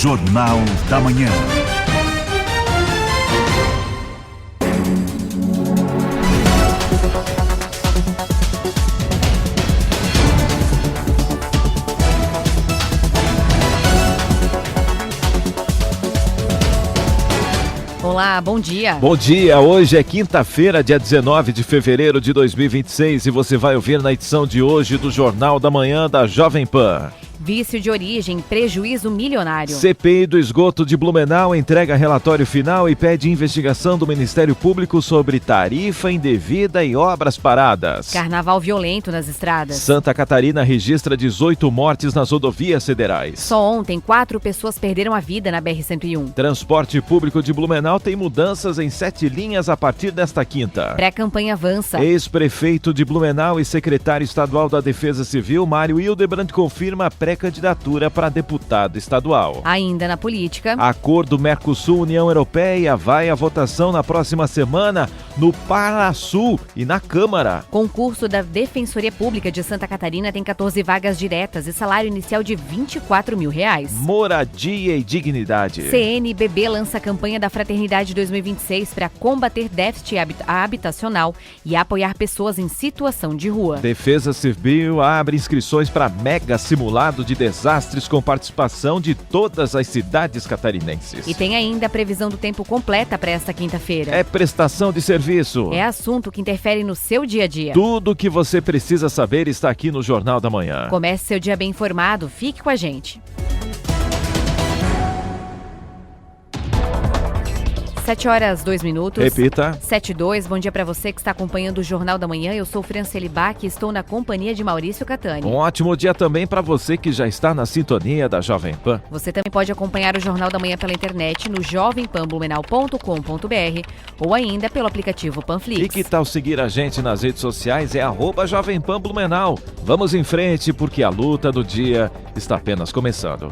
Jornal da Manhã. Olá, bom dia. Bom dia, hoje é quinta-feira, dia 19 de fevereiro de 2026 e você vai ouvir na edição de hoje do Jornal da Manhã da Jovem Pan. Vício de origem, prejuízo milionário. CPI do esgoto de Blumenau entrega relatório final e pede investigação do Ministério Público sobre tarifa indevida e obras paradas. Carnaval violento nas estradas. Santa Catarina registra 18 mortes nas rodovias federais. Só ontem, 4 pessoas perderam a vida na BR-101. Transporte público de Blumenau tem mudanças em 7 linhas a partir desta quinta. Pré-campanha avança. Ex-prefeito de Blumenau e secretário estadual da Defesa Civil, Mário Hildebrand, confirma a pré-candidatura para deputado estadual. Ainda na política, Acordo Mercosul-União Europeia vai à votação na próxima semana no Parasul e na Câmara. Concurso da Defensoria Pública de Santa Catarina tem 14 vagas diretas e salário inicial de R$24 mil. Moradia e dignidade. CNBB lança a campanha da Fraternidade 2026 para combater déficit habitacional e apoiar pessoas em situação de rua. Defesa Civil abre inscrições para mega simulado de desastres com participação de todas as cidades catarinenses. E tem ainda a previsão do tempo completa para esta quinta-feira. É prestação de serviço. É assunto que interfere no seu dia a dia. Tudo o que você precisa saber está aqui no Jornal da Manhã. Comece seu dia bem informado, fique com a gente. 7h02. Repita. 7h02, bom dia para você que está acompanhando o Jornal da Manhã. Eu sou Franciele Bach e estou na companhia de Maurício Catani. Um ótimo dia também para você que já está na sintonia da Jovem Pan. Você também pode acompanhar o Jornal da Manhã pela internet no jovempanblumenau.com.br ou ainda pelo aplicativo Panflix. E que tal seguir a gente nas redes sociais? É @Jovem Pan Blumenau. Vamos em frente porque a luta do dia está apenas começando.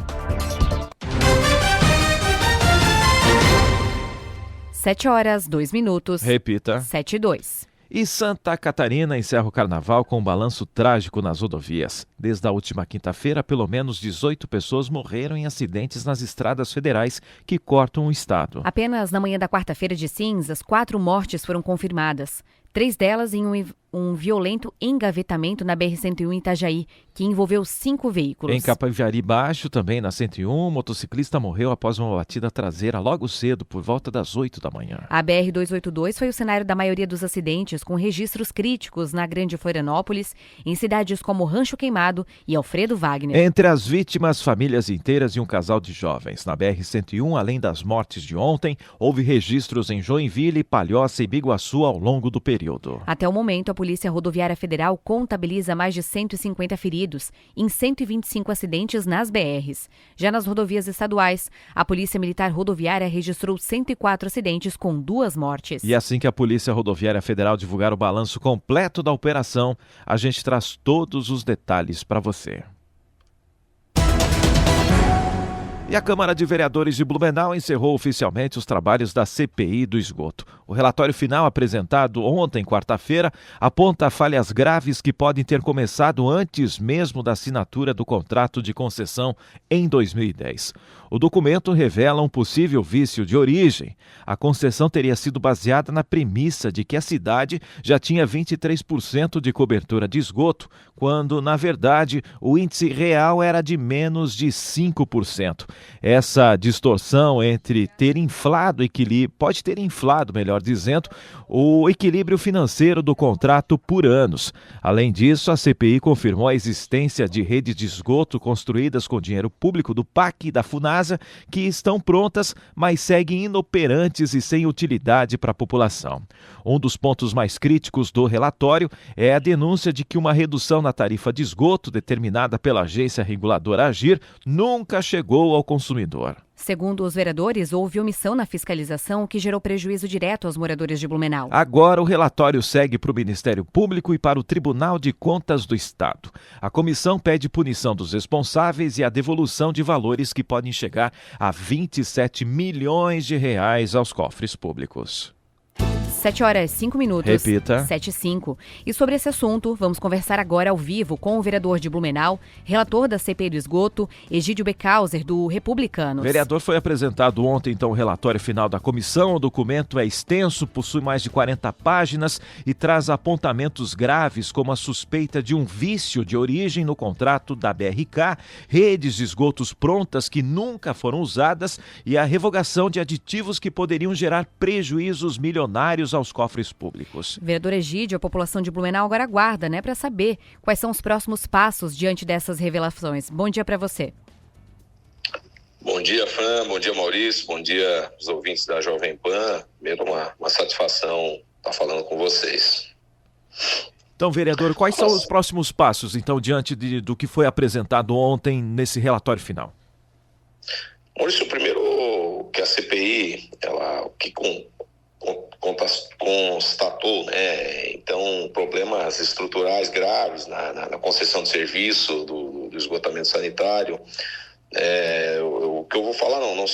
7h02. Repita. 7h02. E Santa Catarina encerra o carnaval com um balanço trágico nas rodovias. Desde a última quinta-feira, pelo menos 18 pessoas morreram em acidentes nas estradas federais que cortam o estado. Apenas na manhã da quarta-feira de cinzas, 4 mortes foram confirmadas. 3 delas em um violento engavetamento na BR-101 em Itajaí, que envolveu 5 veículos. Em Capivari Baixo, também na 101, um motociclista morreu após uma batida traseira logo cedo, por volta das 8 da manhã. A BR-282 foi o cenário da maioria dos acidentes, com registros críticos na Grande Florianópolis, em cidades como Rancho Queimado e Alfredo Wagner. Entre as vítimas, famílias inteiras e um casal de jovens. Na BR-101, além das mortes de ontem, houve registros em Joinville, Palhoça e Biguaçu ao longo do período. Até o momento, a Polícia Rodoviária Federal contabiliza mais de 150 feridos em 125 acidentes nas BRs. Já nas rodovias estaduais, a Polícia Militar Rodoviária registrou 104 acidentes com 2 mortes. E assim que a Polícia Rodoviária Federal divulgar o balanço completo da operação, a gente traz todos os detalhes para você. E a Câmara de Vereadores de Blumenau encerrou oficialmente os trabalhos da CPI do esgoto. O relatório final apresentado ontem, quarta-feira, aponta falhas graves que podem ter começado antes mesmo da assinatura do contrato de concessão em 2010. O documento revela um possível vício de origem. A concessão teria sido baseada na premissa de que a cidade já tinha 23% de cobertura de esgoto, quando, na verdade, o índice real era de menos de 5%. Essa distorção entre ter inflado pode ter inflado, melhor dizendo, o equilíbrio financeiro do contrato por anos. Além disso, a CPI confirmou a existência de redes de esgoto construídas com dinheiro público do PAC e da FUNASA que estão prontas, mas seguem inoperantes e sem utilidade para a população. Um dos pontos mais críticos do relatório é a denúncia de que uma redução na tarifa de esgoto determinada pela agência reguladora AGIR nunca chegou ao consumidor. Segundo os vereadores, houve omissão na fiscalização, o que gerou prejuízo direto aos moradores de Blumenau. Agora o relatório segue para o Ministério Público e para o Tribunal de Contas do Estado. A comissão pede punição dos responsáveis e a devolução de valores que podem chegar a R$27 milhões aos cofres públicos. 7h05. Repita. 7h05. E sobre esse assunto, vamos conversar agora ao vivo com o vereador de Blumenau, relator da CPI do esgoto, Egídio Becauser, do Republicanos. Vereador, foi apresentado ontem, então, o relatório final da comissão. O documento é extenso, possui mais de 40 páginas e traz apontamentos graves, como a suspeita de um vício de origem no contrato da BRK, redes de esgotos prontas que nunca foram usadas e a revogação de aditivos que poderiam gerar prejuízos milionários aos cofres públicos. Vereador Egídio, a população de Blumenau agora aguarda, para saber quais são os próximos passos diante dessas revelações. Bom dia para você. Bom dia, Fran. Bom dia, Maurício. Bom dia, os ouvintes da Jovem Pan. Primeiro, uma satisfação estar falando com vocês. Então, vereador, quais são os próximos passos, então, diante do que foi apresentado ontem nesse relatório final? Maurício, primeiro que a CPI, ela constatou, então, problemas estruturais graves na concessão de serviço do esgotamento sanitário. O que eu vou falar não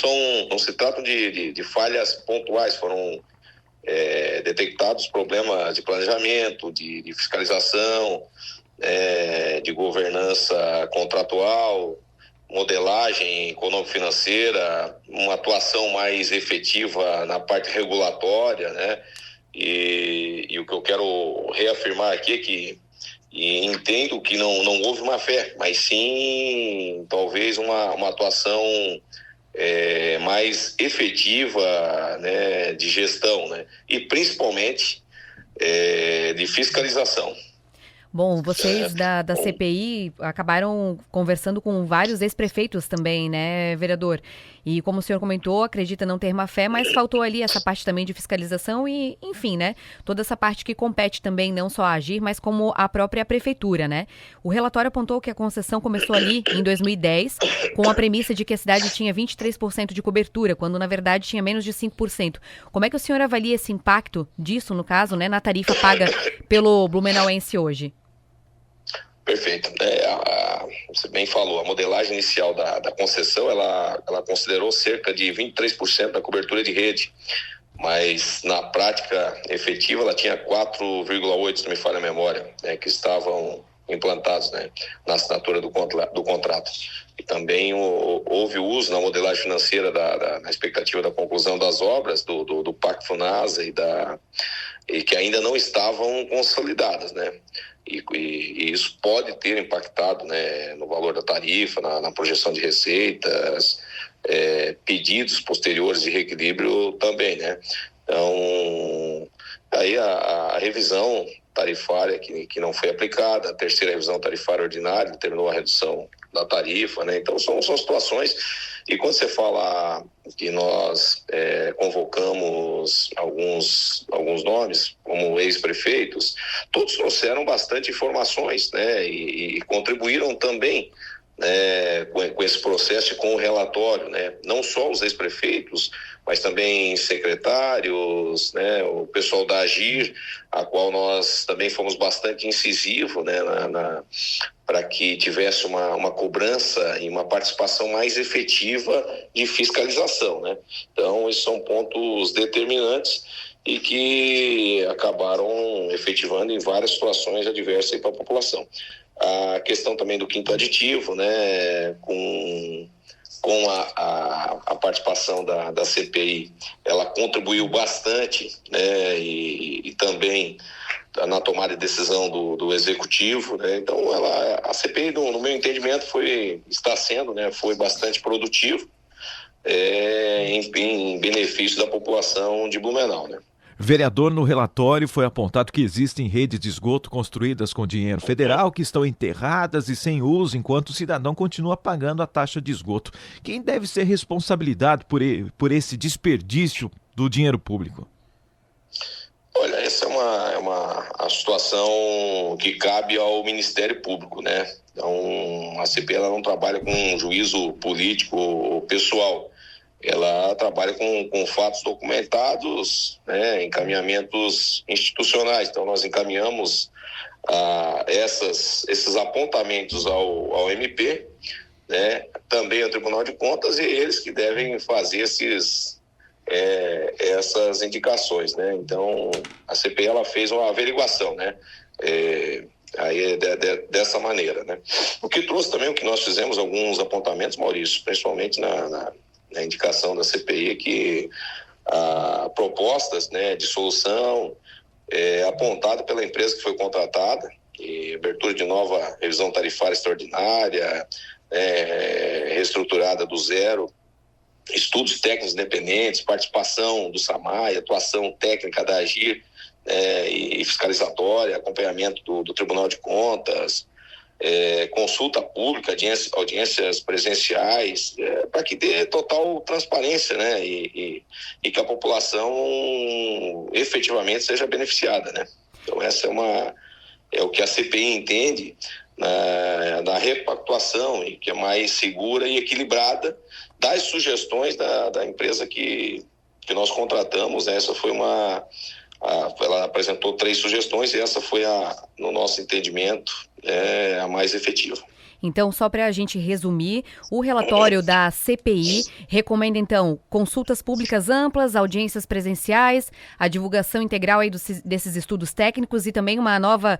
se trata de falhas pontuais, foram detectados problemas de planejamento, de fiscalização, de governança contratual, modelagem econômico-financeira, uma atuação mais efetiva na parte regulatória, e o que eu quero reafirmar aqui é que entendo que não houve má fé, mas sim talvez uma atuação mais efetiva, de gestão, e principalmente de fiscalização. Bom, vocês da CPI acabaram conversando com vários ex-prefeitos também, vereador? E como o senhor comentou, acredita não ter má fé, mas faltou ali essa parte também de fiscalização e, enfim, toda essa parte que compete também não só a Agir, mas como a própria prefeitura, O relatório apontou que a concessão começou ali em 2010, com a premissa de que a cidade tinha 23% de cobertura, quando na verdade tinha menos de 5%. Como é que o senhor avalia esse impacto disso, no caso, na tarifa paga pelo blumenauense hoje? Perfeito. Você bem falou, a modelagem inicial da concessão, ela considerou cerca de 23% da cobertura de rede, mas na prática efetiva ela tinha 4,8%, se não me falha a memória, que estavam implantados na assinatura do contrato. E também houve o uso na modelagem financeira na expectativa da conclusão das obras do Pacto Funasa e que ainda não estavam consolidadas, E isso pode ter impactado, no valor da tarifa, na projeção de receitas, pedidos posteriores de reequilíbrio também, Então, aí a revisão tarifária que não foi aplicada, a terceira revisão tarifária ordinária determinou a redução da tarifa, Então são situações. E quando você fala que nós convocamos alguns nomes, como ex-prefeitos, todos trouxeram bastante informações, e contribuíram também com esse processo e com o relatório, Não só os ex-prefeitos, mas também secretários, o pessoal da Agir, a qual nós também fomos bastante incisivos, para que tivesse uma cobrança e uma participação mais efetiva de fiscalização, Então, esses são pontos determinantes e que acabaram efetivando em várias situações adversas para a população. A questão também do quinto aditivo, com a participação da CPI, ela contribuiu bastante, e também na tomada de decisão do executivo, Então, a CPI, no meu entendimento, está sendo, foi bastante produtivo, em benefício da população de Blumenau, Vereador, no relatório foi apontado que existem redes de esgoto construídas com dinheiro federal que estão enterradas e sem uso, enquanto o cidadão continua pagando a taxa de esgoto. Quem deve ser responsabilizado por esse desperdício do dinheiro público? Olha, essa é uma situação que cabe ao Ministério Público, Então, a CPI ela não trabalha com um juízo político ou pessoal. Ela trabalha com fatos documentados, encaminhamentos institucionais. Então, nós encaminhamos esses apontamentos ao MP, também ao Tribunal de Contas, e eles que devem fazer esses essas indicações, né? Então, a CPI ela fez uma averiguação, né? Aí dessa maneira, né? O que trouxe também, o que nós fizemos alguns apontamentos, Maurício, principalmente na indicação da CPI, que propostas, né, de solução apontada pela empresa que foi contratada, e abertura de nova revisão tarifária extraordinária, reestruturada do zero, estudos técnicos independentes, participação do SAMAI, atuação técnica da AGIR, e fiscalizatória, acompanhamento do Tribunal de Contas, consulta pública, audiências presenciais, para que dê total transparência, né? E que a população efetivamente seja beneficiada, né? Então essa é o que a CPI entende na repactuação, e que é mais segura e equilibrada das sugestões da empresa que nós contratamos, né? Essa foi ela apresentou 3 sugestões e essa foi, no nosso entendimento, a mais efetiva. Então, só para a gente resumir, o relatório da CPI recomenda, então, consultas públicas amplas, audiências presenciais, a divulgação integral aí desses estudos técnicos e também uma nova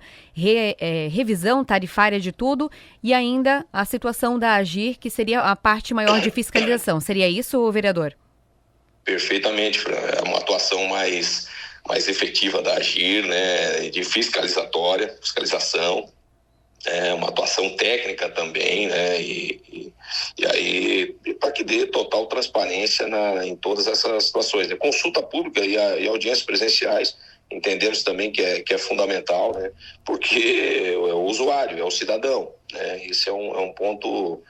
revisão tarifária de tudo, e ainda a situação da AGIR, que seria a parte maior de fiscalização. Seria isso, vereador? Perfeitamente, Fran. É uma atuação mais efetiva da AGIR, né, de fiscalização, uma atuação técnica também, né, e aí para que dê total transparência em todas essas situações, né? Consulta pública e audiências presenciais, entendemos também que é fundamental, né, porque é o usuário, é o cidadão, né? Esse é um ponto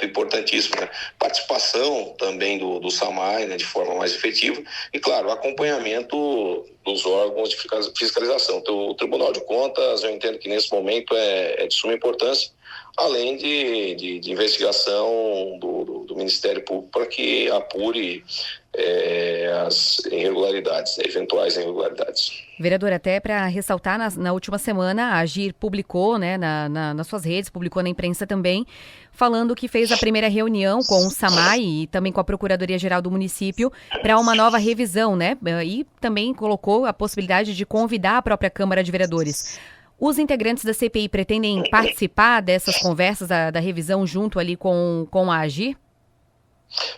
importantíssimo, né? Participação também do SAMAI, né, de forma mais efetiva, e claro, acompanhamento dos órgãos de fiscalização. Então, o Tribunal de Contas, eu entendo que nesse momento é de suma importância, além de investigação do Ministério Público para que apure as irregularidades, eventuais irregularidades. Vereador, até para ressaltar, na última semana a AGIR publicou, né, nas suas redes, publicou na imprensa também, falando que fez a primeira reunião com o SAMAI e também com a Procuradoria-Geral do município para uma nova revisão, né? E também colocou a possibilidade de convidar a própria Câmara de Vereadores. Os integrantes da CPI pretendem participar dessas conversas da revisão junto ali com a AGIR?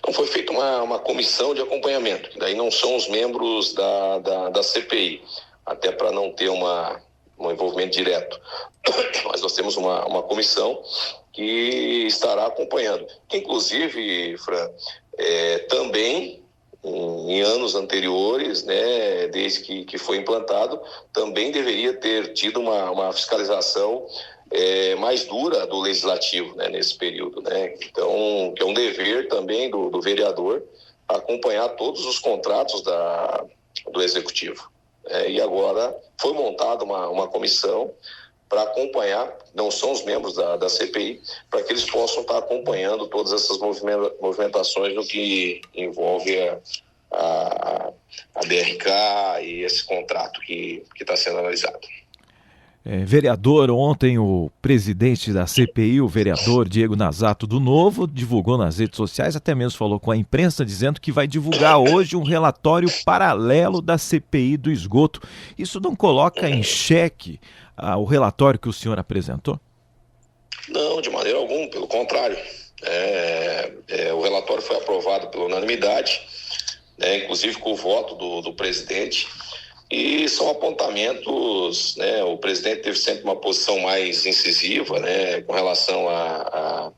Então foi feita uma comissão de acompanhamento, daí não são os membros da CPI, até para não ter um envolvimento direto. Mas nós temos uma comissão que estará acompanhando, que inclusive, Fran, também em anos anteriores, né, desde que foi implantado, também deveria ter tido uma fiscalização mais dura do legislativo, né, nesse período, né? Então, que é um dever também do vereador acompanhar todos os contratos do executivo. E agora foi montada uma comissão para acompanhar, não são os membros da CPI, para que eles possam estar acompanhando todas essas movimentações no que envolve a BRK e esse contrato que está sendo analisado. Vereador, ontem o presidente da CPI, o vereador Diego Nazato do Novo, divulgou nas redes sociais, até mesmo falou com a imprensa, dizendo que vai divulgar hoje um relatório paralelo da CPI do esgoto. Isso não coloca em xeque o relatório que o senhor apresentou? Não, de maneira alguma, pelo contrário. O relatório foi aprovado pela unanimidade, né, inclusive com o voto do presidente. E são apontamentos, né? O presidente teve sempre uma posição mais incisiva, né, com relação a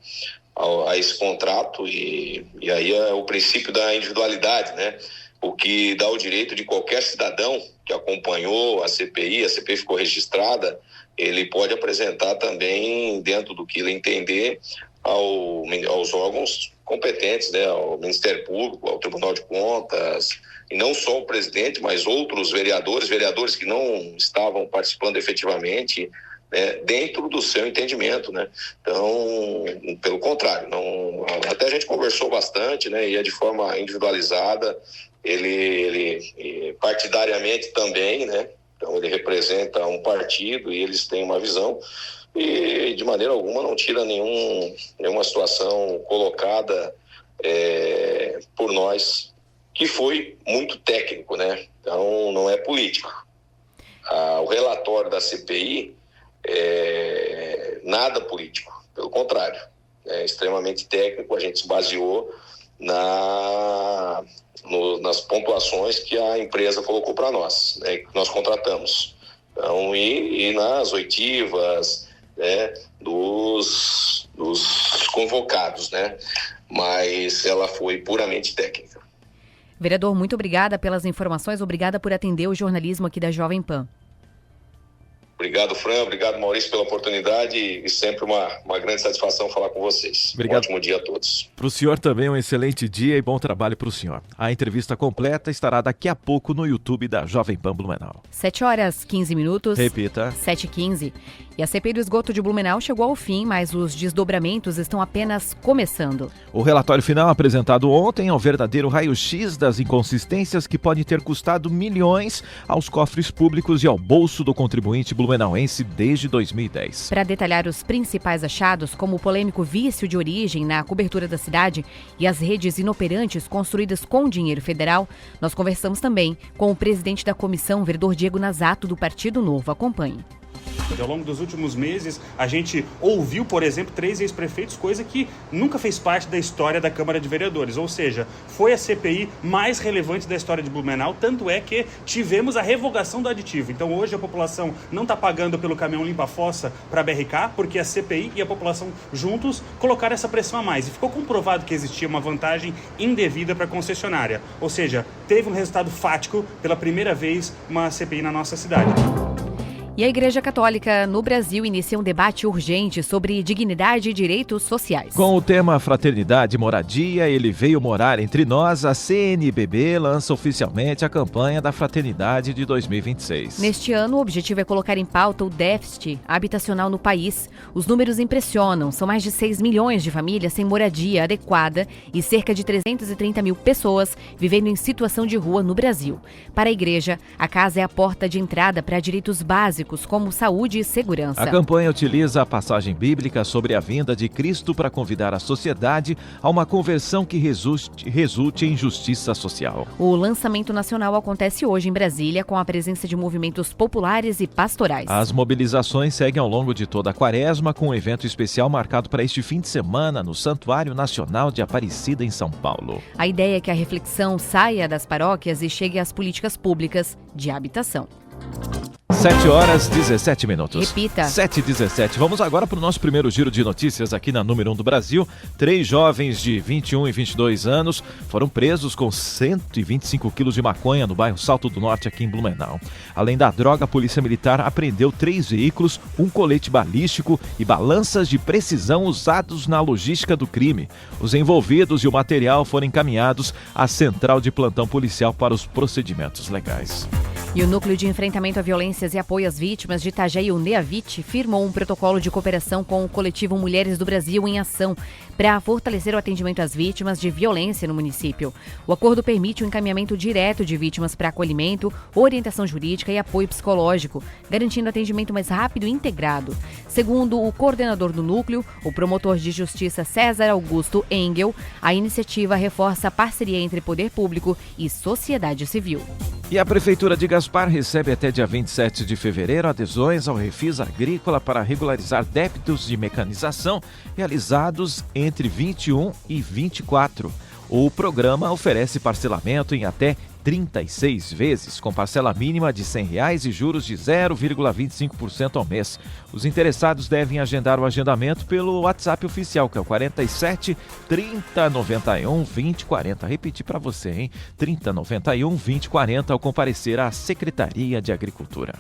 esse contrato, e aí é o princípio da individualidade, né? O que dá o direito de qualquer cidadão que acompanhou a CPI ficou registrada, ele pode apresentar também, dentro do que ele entender, aos órgãos competentes, né, ao Ministério Público, ao Tribunal de Contas, e não só o presidente, mas outros vereadores que não estavam participando efetivamente, né, dentro do seu entendimento, né? Então, pelo contrário, até a gente conversou bastante, né, e é de forma individualizada, ele partidariamente também, né? Então ele representa um partido e eles têm uma visão, e de maneira alguma não tira nenhuma situação colocada por nós que foi muito técnico, né? Então não é político. O relatório da CPI é nada político, pelo contrário, é extremamente técnico. A gente se baseou nas pontuações que a empresa colocou para nós, né, que nós contratamos. Então, e nas oitivas, né, dos convocados, né? Mas ela foi puramente técnica. Vereador, muito obrigada pelas informações, obrigada por atender o jornalismo aqui da Jovem Pan. Obrigado, Fran, obrigado, Maurício, pela oportunidade e sempre uma grande satisfação falar com vocês. Obrigado. Um ótimo dia a todos. Para o senhor também um excelente dia e bom trabalho para o senhor. A entrevista completa estará daqui a pouco no YouTube da Jovem Pan Blumenau. 7h15. Repita. 7h15. E a CPI do esgoto de Blumenau chegou ao fim, mas os desdobramentos estão apenas começando. O relatório final apresentado ontem é um verdadeiro raio-x das inconsistências que podem ter custado milhões aos cofres públicos e ao bolso do contribuinte blumenauense desde 2010. Para detalhar os principais achados, como o polêmico vício de origem na cobertura da cidade e as redes inoperantes construídas com dinheiro federal, nós conversamos também com o presidente da comissão, vereador Diego Nazato, do Partido Novo. Acompanhe. Ao longo dos últimos meses, a gente ouviu, por exemplo, 3 ex-prefeitos, coisa que nunca fez parte da história da Câmara de Vereadores. Ou seja, foi a CPI mais relevante da história de Blumenau, tanto é que tivemos a revogação do aditivo. Então hoje a população não está pagando pelo caminhão limpa-fossa para a BRK, porque a CPI e a população juntos colocaram essa pressão a mais. E ficou comprovado que existia uma vantagem indevida para a concessionária. Ou seja, teve um resultado fático pela primeira vez uma CPI na nossa cidade. E a Igreja Católica no Brasil inicia um debate urgente sobre dignidade e direitos sociais. Com o tema Fraternidade e Moradia, ele veio morar entre nós, a CNBB lança oficialmente a campanha da Fraternidade de 2026. Neste ano, o objetivo é colocar em pauta o déficit habitacional no país. Os números impressionam, são mais de 6 milhões de famílias sem moradia adequada e cerca de 330 mil pessoas vivendo em situação de rua no Brasil. Para a Igreja, a casa é a porta de entrada para direitos básicos, como saúde e segurança. A campanha utiliza a passagem bíblica sobre a vinda de Cristo para convidar a sociedade a uma conversão que resulte em justiça social. O lançamento nacional acontece hoje em Brasília, com a presença de movimentos populares e pastorais. As mobilizações seguem ao longo de toda a quaresma, com um evento especial marcado para este fim de semana no Santuário Nacional de Aparecida, em São Paulo. A ideia é que a reflexão saia das paróquias e chegue às políticas públicas de habitação. 7h17. Repita. 7h17. Vamos agora para o nosso primeiro giro de notícias aqui na Número 1 do Brasil. 3 jovens de 21 e 22 anos foram presos com 125 quilos de maconha no bairro Salto do Norte, aqui em Blumenau. Além da droga, a Polícia Militar apreendeu 3 veículos, um colete balístico e balanças de precisão usados na logística do crime. Os envolvidos e o material foram encaminhados à Central de Plantão Policial para os procedimentos legais. E o Núcleo de Enfrentamento a Violências e Apoio às Vítimas de Itajaí, o NEAVIT, firmou um protocolo de cooperação com o coletivo Mulheres do Brasil em Ação para fortalecer o atendimento às vítimas de violência no município. O acordo permite o encaminhamento direto de vítimas para acolhimento, orientação jurídica e apoio psicológico, garantindo atendimento mais rápido e integrado. Segundo o coordenador do núcleo, o promotor de justiça César Augusto Engel, a iniciativa reforça a parceria entre poder público e sociedade civil. E a Prefeitura de Gaspar recebe até dia 27 de fevereiro adesões ao Refis Agrícola para regularizar débitos de mecanização realizados entre 21 e 24. O programa oferece parcelamento em até 36 vezes, com parcela mínima de R$ 100 e juros de 0,25% ao mês. Os interessados devem agendar o agendamento pelo WhatsApp oficial, que é o 47 30 91 20 40. Repetir para você, hein? 30 91 20 40 ao comparecer à Secretaria de Agricultura.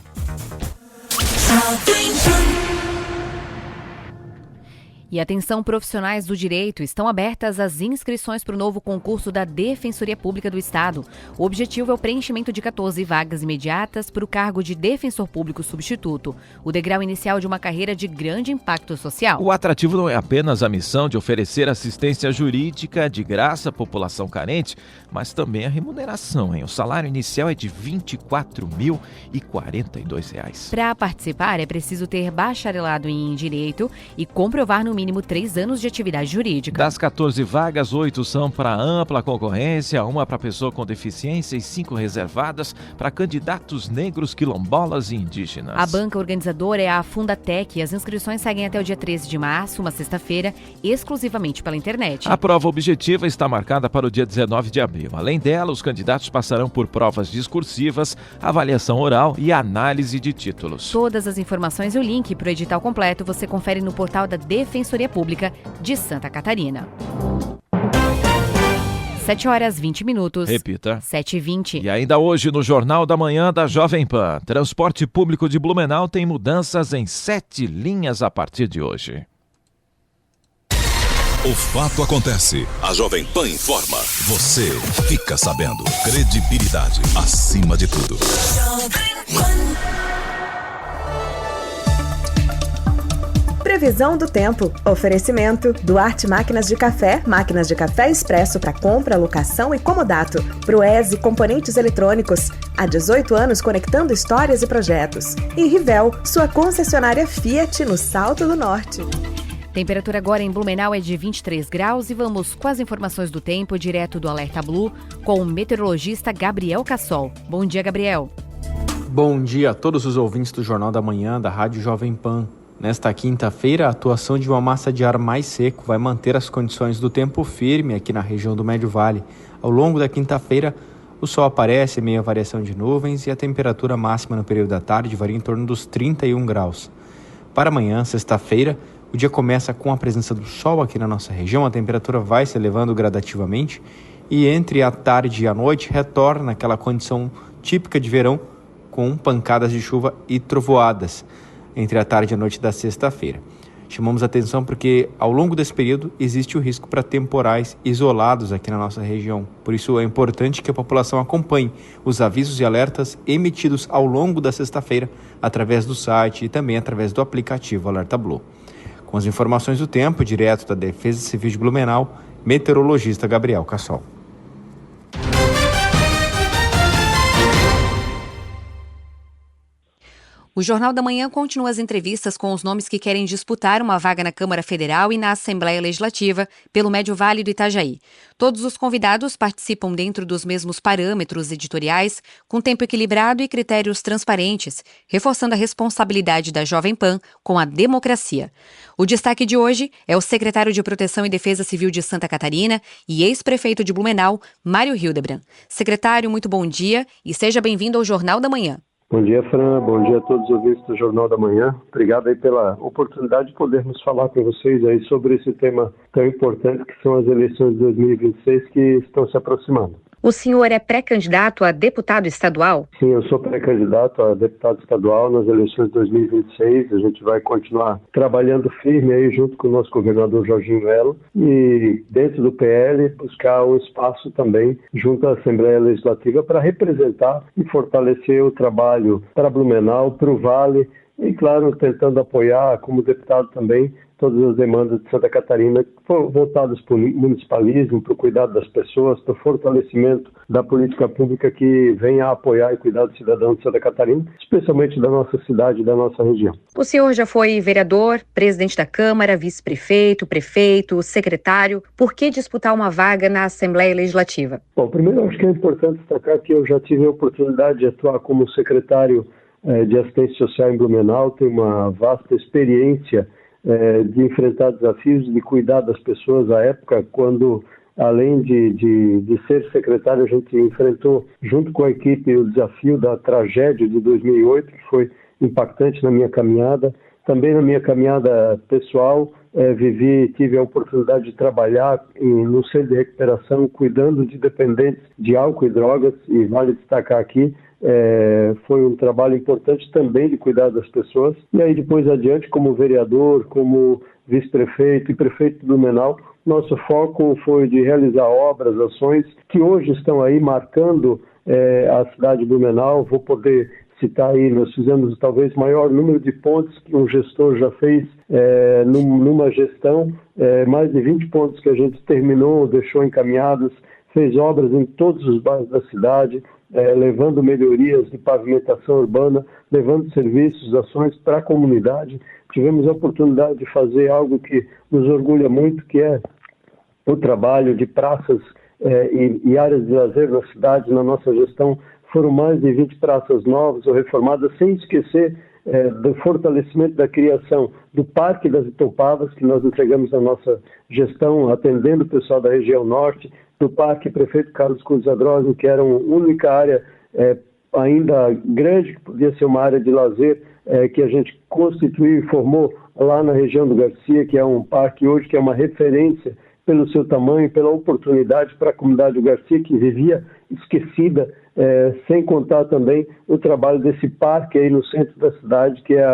E atenção, profissionais do direito, estão abertas as inscrições para o novo concurso da Defensoria Pública do Estado. O objetivo é o preenchimento de 14 vagas imediatas para o cargo de defensor público substituto, o degrau inicial de uma carreira de grande impacto social. O atrativo não é apenas a missão de oferecer assistência jurídica de graça à população carente, mas também a remuneração, hein? O salário inicial é de R$ 24.042. Para participar, é preciso ter bacharelado em Direito e comprovar no mínimo 3 anos de atividade jurídica. Das 14 vagas, 8 são para ampla concorrência, 1 para pessoa com deficiência e 5 reservadas para candidatos negros, quilombolas e indígenas. A banca organizadora é a Fundatec e as inscrições seguem até o dia 13 de março, uma sexta-feira, exclusivamente pela internet. A prova objetiva está marcada para o dia 19 de abril. Além dela, os candidatos passarão por provas discursivas, avaliação oral e análise de títulos. Todas as informações e o link para o edital completo você confere no portal da Defensoria Pública de Santa Catarina. 7h20. Repita. 7h20. E ainda hoje no Jornal da Manhã da Jovem Pan, transporte público de Blumenau tem mudanças em 7 linhas a partir de hoje. O fato acontece. A Jovem Pan informa. Você fica sabendo. Credibilidade acima de tudo. Previsão do tempo. Oferecimento Duarte Máquinas de Café Expresso para compra, locação e comodato. Proese Componentes Eletrônicos. Há 18 anos conectando histórias e projetos. E Rivel, sua concessionária Fiat no Salto do Norte. Temperatura agora em Blumenau é de 23 graus e vamos com as informações do tempo direto do Alerta Blue com o meteorologista Gabriel Cassol. Bom dia, Gabriel. Bom dia a todos os ouvintes do Jornal da Manhã da Rádio Jovem Pan. Nesta quinta-feira, a atuação de uma massa de ar mais seco vai manter as condições do tempo firme aqui na região do Médio Vale. Ao longo da quinta-feira, o sol aparece em meio à variação de nuvens e a temperatura máxima no período da tarde varia em torno dos 31 graus. Para amanhã, sexta-feira, o dia começa com a presença do sol aqui na nossa região, a temperatura vai se elevando gradativamente e entre a tarde e a noite retorna aquela condição típica de verão com pancadas de chuva e trovoadas entre a tarde e a noite da sexta-feira. Chamamos a atenção porque ao longo desse período existe o risco para temporais isolados aqui na nossa região. Por isso é importante que a população acompanhe os avisos e alertas emitidos ao longo da sexta-feira através do site e também através do aplicativo Alerta Blue. Com as informações do tempo, direto da Defesa Civil de Blumenau, meteorologista Gabriel Cassol. O Jornal da Manhã continua as entrevistas com os nomes que querem disputar uma vaga na Câmara Federal e na Assembleia Legislativa pelo Médio Vale do Itajaí. Todos os convidados participam dentro dos mesmos parâmetros editoriais, com tempo equilibrado e critérios transparentes, reforçando a responsabilidade da Jovem Pan com a democracia. O destaque de hoje é o secretário de Proteção e Defesa Civil de Santa Catarina e ex-prefeito de Blumenau, Mário Hildebrand. Secretário, muito bom dia e seja bem-vindo ao Jornal da Manhã. Bom dia, Fran. Bom dia a todos os ouvintes do Jornal da Manhã. Obrigado aí pela oportunidade de podermos falar com vocês aí sobre esse tema tão importante que são as eleições de 2026 que estão se aproximando. O senhor é pré-candidato a deputado estadual? Sim, eu sou pré-candidato a deputado estadual nas eleições de 2026. A gente vai continuar trabalhando firme aí junto com o nosso governador Jorginho Melo e dentro do PL buscar um espaço também junto à Assembleia Legislativa para representar e fortalecer o trabalho para Blumenau, para o Vale e, claro, tentando apoiar como deputado também todas as demandas de Santa Catarina voltadas para o municipalismo, para o cuidado das pessoas, para o fortalecimento da política pública que venha a apoiar e cuidar do cidadão de Santa Catarina, especialmente da nossa cidade e da nossa região. O senhor já foi vereador, presidente da Câmara, vice-prefeito, prefeito, secretário. Por que disputar uma vaga na Assembleia Legislativa? Bom, primeiro acho que é importante destacar que eu já tive a oportunidade de atuar como secretário de assistência social em Blumenau, tenho uma vasta experiência de enfrentar desafios, de cuidar das pessoas à época, quando, além de ser secretário, a gente enfrentou, junto com a equipe, o desafio da tragédia de 2008, que foi impactante na minha caminhada. Também na minha caminhada pessoal, tive a oportunidade de trabalhar no centro de recuperação, cuidando de dependentes de álcool e drogas, e vale destacar aqui, foi um trabalho importante também de cuidar das pessoas. E aí depois adiante, como vereador, como vice-prefeito e prefeito de Blumenau, nosso foco foi de realizar obras, ações que hoje estão aí marcando a cidade de Blumenau. Vou poder citar aí, nós fizemos talvez o maior número de pontes que um gestor já fez numa gestão, mais de 20 pontes que a gente terminou, deixou encaminhados, fez obras em todos os bairros da cidade, levando melhorias de pavimentação urbana, levando serviços, ações para a comunidade. Tivemos a oportunidade de fazer algo que nos orgulha muito, que é o trabalho de praças e áreas de lazer na cidade. Na nossa gestão foram mais de 20 praças novas ou reformadas, sem esquecer do fortalecimento da criação do Parque das Itopavas, que nós entregamos na nossa gestão, atendendo o pessoal da região norte, do Parque Prefeito Carlos Cruz Adrosio, que era uma única área ainda grande, que podia ser uma área de lazer, que a gente constituiu e formou lá na região do Garcia, que é um parque hoje que é uma referência pelo seu tamanho, pela oportunidade para a comunidade do Garcia, que vivia esquecida, sem contar também o trabalho desse parque aí no centro da cidade, que é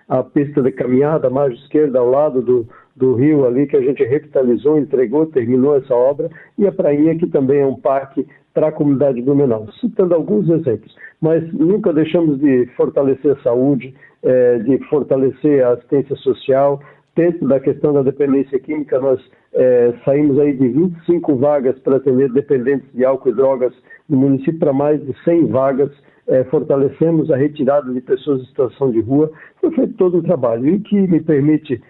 a pista de caminhada, à margem esquerda, ao lado do rio ali, que a gente revitalizou, entregou, terminou essa obra, e a Prainha, que também é um parque para a comunidade de Blumenau, citando alguns exemplos. Mas nunca deixamos de fortalecer a saúde, de fortalecer a assistência social. Dentro da questão da dependência química, nós saímos aí de 25 vagas para atender dependentes de álcool e drogas no município para mais de 100 vagas. Fortalecemos a retirada de pessoas em situação de rua. Foi feito todo um trabalho, e que me permite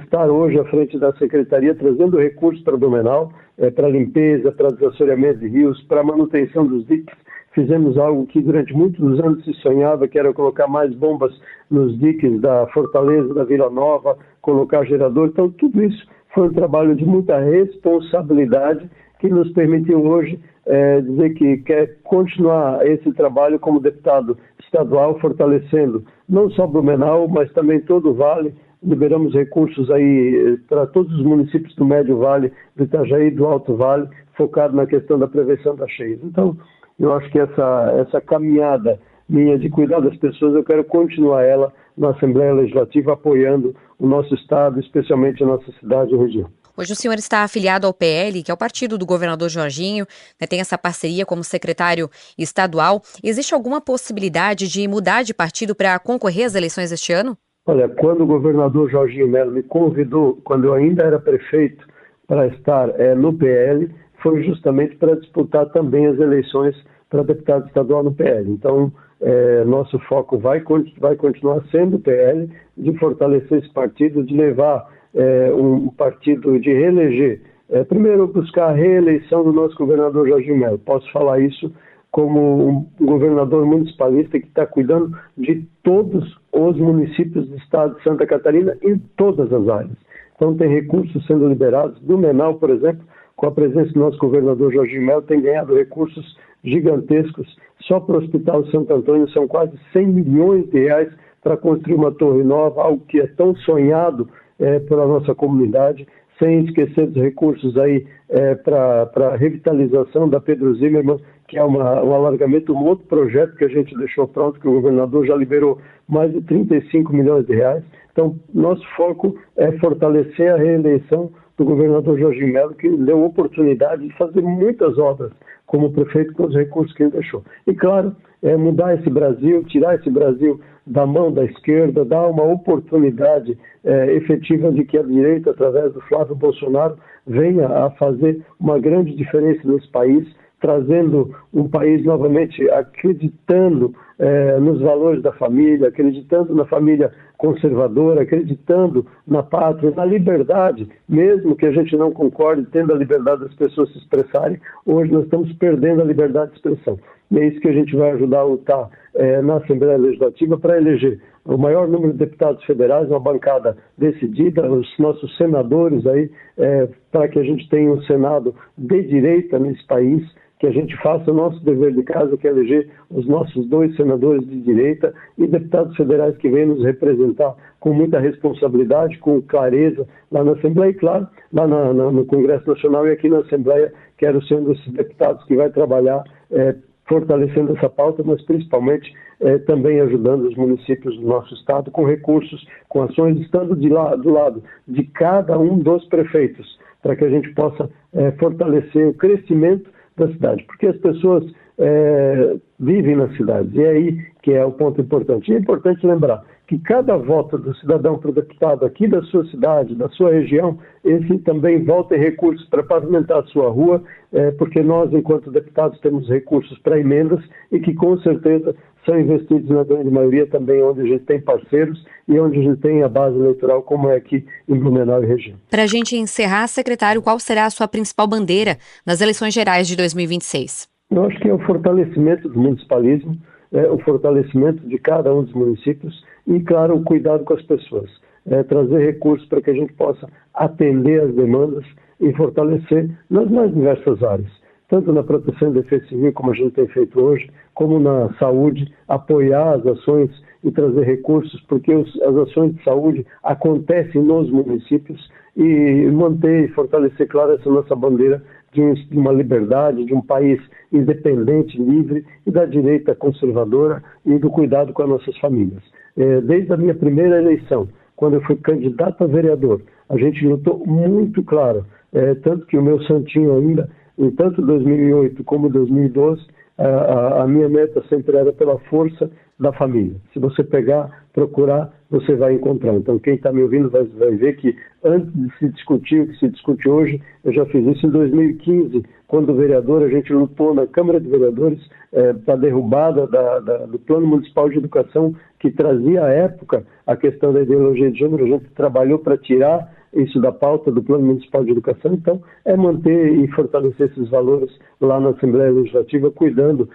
estar hoje à frente da Secretaria, trazendo recursos para Blumenau, para limpeza, para desassoreamento de rios, para manutenção dos diques. Fizemos algo que durante muitos anos se sonhava, que era colocar mais bombas nos diques da Fortaleza, da Vila Nova, colocar gerador. Então, tudo isso foi um trabalho de muita responsabilidade que nos permitiu hoje dizer que quer continuar esse trabalho como deputado estadual, fortalecendo não só Blumenau, mas também todo o Vale. Liberamos recursos aí para todos os municípios do Médio Vale, do Itajaí e do Alto Vale, focado na questão da prevenção das cheias. Então, eu acho que essa caminhada minha de cuidar das pessoas, eu quero continuar ela na Assembleia Legislativa, apoiando o nosso Estado, especialmente a nossa cidade e região. Hoje o senhor está afiliado ao PL, que é o partido do governador Jorginho, tem essa parceria como secretário estadual. Existe alguma possibilidade de mudar de partido para concorrer às eleições este ano? Olha, quando o governador Jorginho Melo me convidou, quando eu ainda era prefeito, para estar no PL, foi justamente para disputar também as eleições para deputado estadual no PL. Então, nosso foco vai continuar sendo o PL, de fortalecer esse partido, de levar um partido, de reeleger. Primeiro, buscar a reeleição do nosso governador Jorginho Melo. Posso falar isso como um governador municipalista que está cuidando de todos os municípios do estado de Santa Catarina em todas as áreas. Então, tem recursos sendo liberados. Blumenau, por exemplo, com a presença do nosso governador Jorginho Melo, tem ganhado recursos gigantescos. Só para o Hospital Santo Antônio são quase 100 milhões de reais para construir uma torre nova, algo que é tão sonhado pela nossa comunidade, sem esquecer dos recursos aí para a revitalização da Pedro Zimmermann, que é um alargamento, um outro projeto que a gente deixou pronto, que o governador já liberou mais de 35 milhões de reais. Então, nosso foco é fortalecer a reeleição do governador Jorginho Melo, que deu oportunidade de fazer muitas obras como prefeito com os recursos que ele deixou. E, claro, mudar esse Brasil, tirar esse Brasil da mão da esquerda, dar uma oportunidade efetiva de que a direita, através do Flávio Bolsonaro, venha a fazer uma grande diferença nesse país, trazendo um país novamente acreditando nos valores da família, acreditando na família conservadora, acreditando na pátria, na liberdade, mesmo que a gente não concorde, tendo a liberdade das pessoas se expressarem. Hoje nós estamos perdendo a liberdade de expressão. E é isso que a gente vai ajudar a lutar na Assembleia Legislativa para eleger o maior número de deputados federais, uma bancada decidida, os nossos senadores aí, para que a gente tenha um Senado de direita nesse país, que a gente faça o nosso dever de casa, que é eleger os nossos 2 senadores de direita e deputados federais que venham nos representar com muita responsabilidade, com clareza, lá na Assembleia e, claro, lá no Congresso Nacional e aqui na Assembleia, quero ser um desses deputados que vai trabalhar fortalecendo essa pauta, mas principalmente também ajudando os municípios do nosso estado com recursos, com ações, estando do lado de cada um dos prefeitos, para que a gente possa fortalecer o crescimento da cidade, porque as pessoas vivem nas cidades. E é aí que é o ponto importante. E é importante lembrar que cada voto do cidadão para o deputado aqui da sua cidade, da sua região, esse também volta em recursos para pavimentar a sua rua, porque nós, enquanto deputados, temos recursos para emendas e que, com certeza, são investidos na grande maioria também onde a gente tem parceiros e onde a gente tem a base eleitoral, como é aqui em Blumenau e região. Para a gente encerrar, secretário, qual será a sua principal bandeira nas eleições gerais de 2026? Eu acho que é o fortalecimento do municipalismo, o fortalecimento de cada um dos municípios e, claro, o cuidado com as pessoas. Trazer recursos para que a gente possa atender as demandas e fortalecer nas mais diversas áreas, tanto na proteção e defesa civil, como a gente tem feito hoje, como na saúde, apoiar as ações e trazer recursos, porque as ações de saúde acontecem nos municípios, e manter e fortalecer, claro, essa nossa bandeira de uma liberdade, de um país independente, livre e da direita conservadora e do cuidado com as nossas famílias. Desde a minha primeira eleição, quando eu fui candidato a vereador, a gente lutou muito claro, tanto que o meu santinho ainda, em tanto 2008 como 2012, a minha meta sempre era pela força da família. Se você pegar, procurar, você vai encontrar. Então, quem está me ouvindo vai ver que antes de se discutir o que se discute hoje, eu já fiz isso em 2015, quando vereador, a gente lutou na Câmara de Vereadores para a derrubada do Plano Municipal de Educação, que trazia à época a questão da ideologia de gênero. A gente trabalhou para tirar isso da pauta do Plano Municipal de Educação. Então, é manter e fortalecer esses valores lá na Assembleia Legislativa, cuidando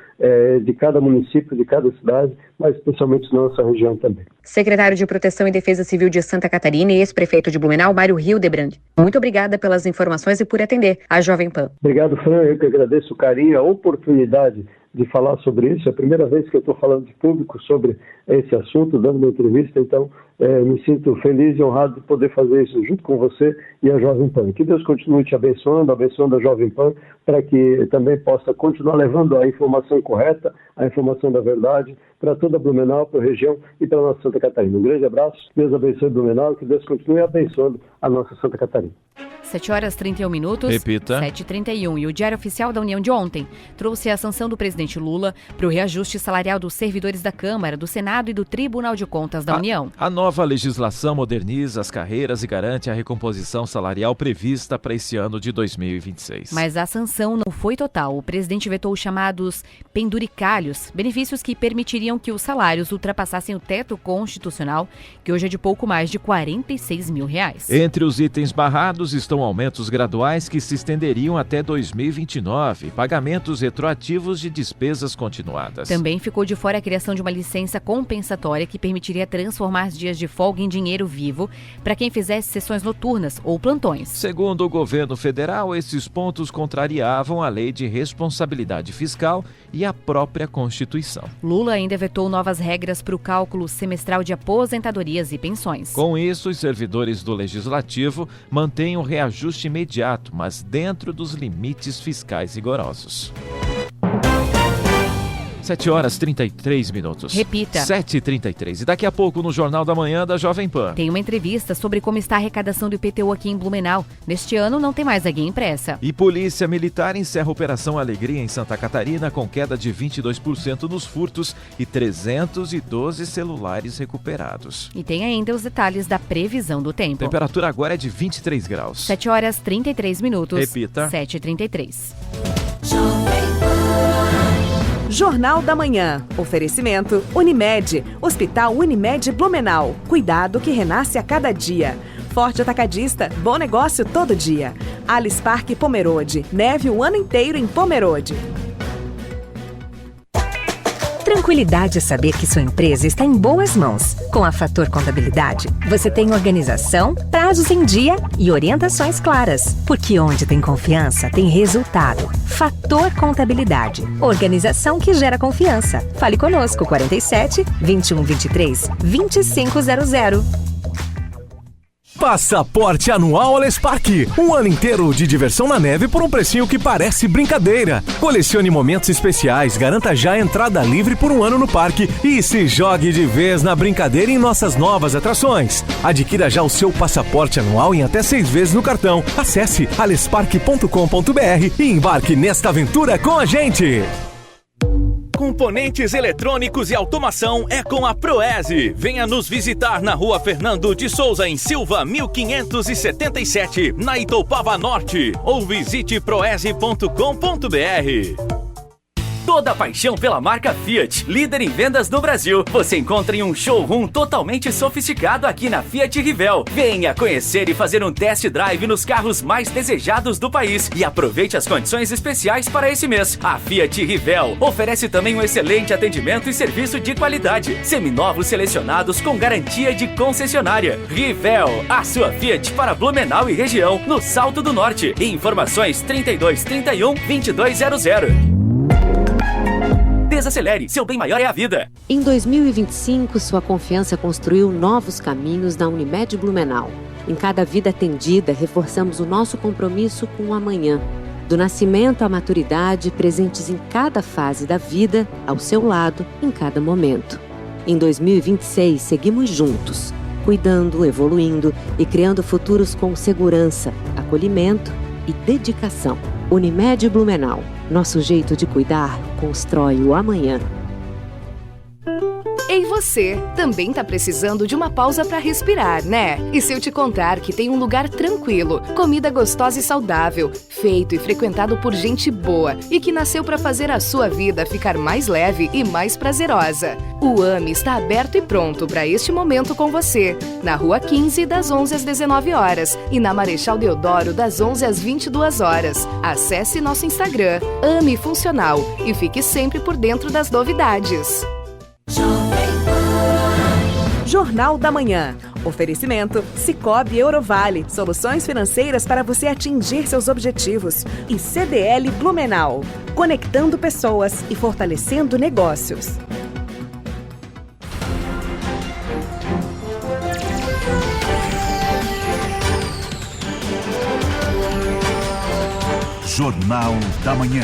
de cada município, de cada cidade, mas especialmente na nossa região também. Secretário de Proteção e Defesa Civil de Santa Catarina e ex-prefeito de Blumenau, Mário Hildebrand. Muito obrigada pelas informações e por atender a Jovem Pan. Obrigado, Fran. Eu que agradeço o carinho, a oportunidade de falar sobre isso. É a primeira vez que eu estou falando de público sobre esse assunto, dando uma entrevista, então me sinto feliz e honrado de poder fazer isso junto com você e a Jovem Pan. Que Deus continue te abençoando a Jovem Pan, para que também possa continuar levando a informação correta, a informação da verdade, para toda Blumenau, para a região e para a nossa Santa Catarina. Um grande abraço, Deus abençoe Blumenau, que Deus continue abençoando a nossa Santa Catarina. 7h31. Repita. 7h31. E o Diário Oficial da União de ontem trouxe a sanção do presidente Lula para o reajuste salarial dos servidores da Câmara, do Senado e do Tribunal de Contas da União. A nova legislação moderniza as carreiras e garante a recomposição salarial prevista para esse ano de 2026. Mas a sanção não foi total. O presidente vetou os chamados penduricalhos, benefícios que permitiriam que os salários ultrapassassem o teto constitucional, que hoje é de pouco mais de R$46 mil. Entre os itens barrados estão aumentos graduais que se estenderiam até 2029, pagamentos retroativos de despesas continuadas. Também ficou de fora a criação de uma licença compensatória que permitiria transformar dias de folga em dinheiro vivo para quem fizesse sessões noturnas ou plantões. Segundo o governo federal, esses pontos contrariavam a lei de responsabilidade fiscal e a própria Constituição. Lula ainda vetou novas regras para o cálculo semestral de aposentadorias e pensões. Com isso, os servidores do Legislativo mantêm o reajuste imediato, mas dentro dos limites fiscais rigorosos. 7h33. Repita. 7h33. E daqui a pouco no Jornal da Manhã da Jovem Pan. Tem uma entrevista sobre como está a arrecadação do IPTU aqui em Blumenau. Neste ano não tem mais a guia impressa. E Polícia Militar encerra a Operação Alegria em Santa Catarina com queda de 22% nos furtos e 312 celulares recuperados. E tem ainda os detalhes da previsão do tempo. A temperatura agora é de 23 graus. 7h33. Repita. 7h33. Jornal da Manhã. Oferecimento Unimed. Hospital Unimed Blumenau. Cuidado que renasce a cada dia. Forte Atacadista. Bom negócio todo dia. Alice Park Pomerode. Neve o ano inteiro em Pomerode. Tranquilidade é saber que sua empresa está em boas mãos. Com a Fator Contabilidade, você tem organização, prazos em dia e orientações claras. Porque onde tem confiança, tem resultado. Fator Contabilidade. Organização que gera confiança. Fale conosco, 47 21 23 2500. Passaporte Anual Alespark. Um ano inteiro de diversão na neve por um precinho que parece brincadeira. Colecione momentos especiais, garanta já a entrada livre por um ano no parque e se jogue de vez na brincadeira em nossas novas atrações. Adquira já o seu passaporte anual em até 6 vezes no cartão. Acesse alespark.com.br e embarque nesta aventura com a gente. Componentes eletrônicos e automação é com a Proese. Venha nos visitar na Rua Fernando de Souza, em Silva, 1577, na Itoupava Norte. Ou visite proese.com.br. Toda a paixão pela marca Fiat, líder em vendas no Brasil, você encontra em um showroom totalmente sofisticado aqui na Fiat Rivel. Venha conhecer e fazer um test drive nos carros mais desejados do país e aproveite as condições especiais para esse mês. A Fiat Rivel oferece também um excelente atendimento e serviço de qualidade. Seminovos selecionados com garantia de concessionária. Rivel, a sua Fiat para Blumenau e região, no Salto do Norte. Informações 3231-2200. Desacelere, seu bem maior é a vida. Em 2025, sua confiança construiu novos caminhos na Unimed Blumenau. Em cada vida atendida, reforçamos o nosso compromisso com o amanhã. Do nascimento à maturidade, presentes em cada fase da vida, ao seu lado, em cada momento. Em 2026, seguimos juntos, cuidando, evoluindo e criando futuros com segurança, acolhimento e dedicação. Unimed Blumenau. Nosso jeito de cuidar constrói o amanhã. Ei, você também tá precisando de uma pausa para respirar, né? E se eu te contar que tem um lugar tranquilo, comida gostosa e saudável, feito e frequentado por gente boa e que nasceu para fazer a sua vida ficar mais leve e mais prazerosa. O AME está aberto e pronto para este momento com você. Na Rua 15, das 11 às 19 horas e na Marechal Deodoro, das 11 às 22 horas. Acesse nosso Instagram, AME Funcional, e fique sempre por dentro das novidades. Jornal da Manhã. Oferecimento Sicoob Eurovale. Soluções financeiras para você atingir seus objetivos. E CDL Blumenau. Conectando pessoas e fortalecendo negócios. Jornal da Manhã.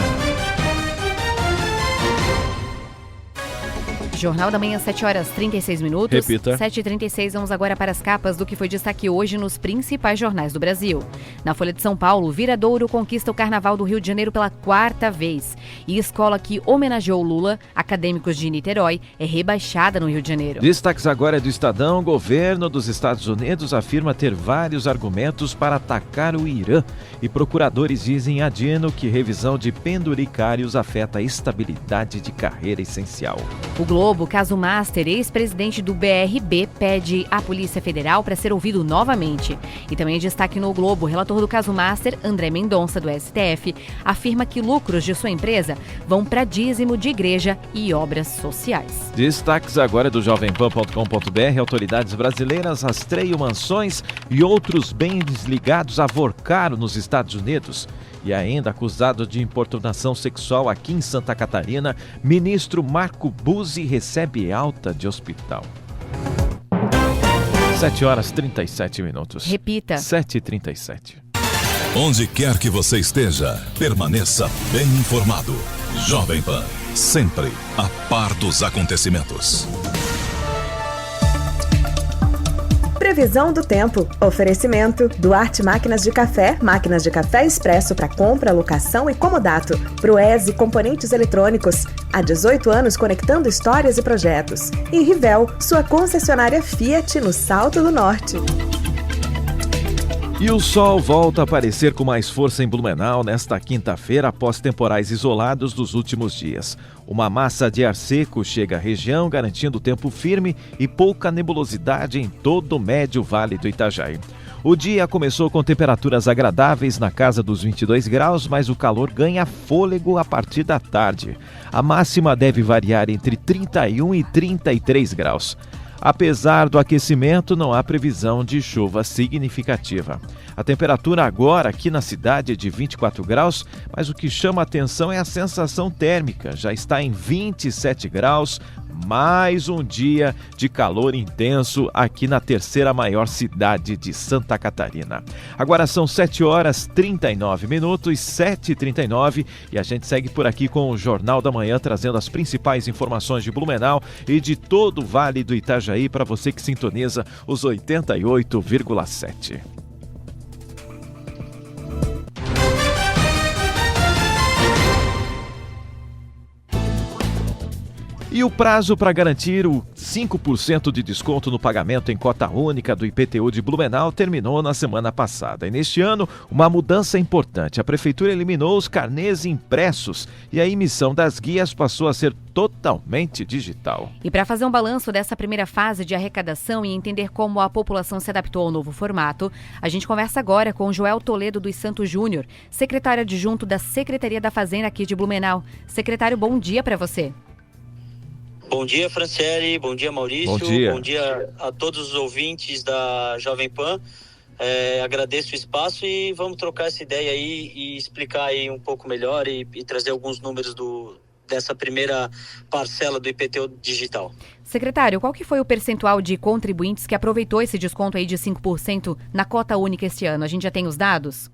Jornal da Manhã, 7 horas 36 minutos. Repita. 7h36, vamos agora para as capas do que foi destaque hoje nos principais jornais do Brasil. Na Folha de São Paulo, Viradouro conquista o Carnaval do Rio de Janeiro pela 4ª vez. E escola que homenageou Lula, acadêmicos de Niterói, é rebaixada no Rio de Janeiro. Destaques agora é do Estadão. O governo dos Estados Unidos afirma ter vários argumentos para atacar o Irã. E procuradores dizem a Dino que revisão de penduricários afeta a estabilidade de carreira essencial. O Globo, caso Master, ex-presidente do BRB, pede à Polícia Federal para ser ouvido novamente. E também destaque no Globo, o relator do caso Master, André Mendonça, do STF, afirma que lucros de sua empresa vão para dízimo de igreja e obras sociais. Destaques agora do jovempan.com.br. Autoridades brasileiras rastreiam mansões e outros bens ligados a Vorcaro nos Estados Unidos. E ainda acusado de importunação sexual aqui em Santa Catarina, ministro Marco Buzzi recebe alta de hospital. 7 horas 37 minutos. Repita. 7h37. Onde quer que você esteja, permaneça bem informado. Jovem Pan, sempre a par dos acontecimentos. Previsão do tempo. Oferecimento Duarte Máquinas de Café Expresso para compra, locação e comodato. Proese Componentes Eletrônicos. Há 18 anos conectando histórias e projetos. E Rivel, sua concessionária Fiat no Salto do Norte. E o sol volta a aparecer com mais força em Blumenau nesta quinta-feira após temporais isolados dos últimos dias. Uma massa de ar seco chega à região, garantindo tempo firme e pouca nebulosidade em todo o médio vale do Itajaí. O dia começou com temperaturas agradáveis na casa dos 22 graus, mas o calor ganha fôlego a partir da tarde. A máxima deve variar entre 31 e 33 graus. Apesar do aquecimento, não há previsão de chuva significativa. A temperatura agora aqui na cidade é de 24 graus, mas o que chama a atenção é a sensação térmica. Já está em 27 graus, mais um dia de calor intenso aqui na terceira maior cidade de Santa Catarina. Agora são 7 horas 39 minutos, 7h39, e a gente segue por aqui com o Jornal da Manhã, trazendo as principais informações de Blumenau e de todo o Vale do Itajaí para você que sintoniza os 88,7. E o prazo para garantir o 5% de desconto no pagamento em cota única do IPTU de Blumenau terminou na semana passada. E neste ano, uma mudança importante. A Prefeitura eliminou os carnês impressos e a emissão das guias passou a ser totalmente digital. E para fazer um balanço dessa primeira fase de arrecadação e entender como a população se adaptou ao novo formato, a gente conversa agora com Joel Toledo dos Santos Júnior, secretário adjunto da Secretaria da Fazenda aqui de Blumenau. Secretário, bom dia para você. Bom dia, Franciele. Bom dia, Maurício. Bom dia a todos os ouvintes da Jovem Pan. Agradeço o espaço e vamos trocar essa ideia aí e explicar aí um pouco melhor e trazer alguns números dessa primeira parcela do IPTU digital. Secretário, qual que foi o percentual de contribuintes que aproveitou esse desconto aí de 5% na cota única este ano? A gente já tem os dados?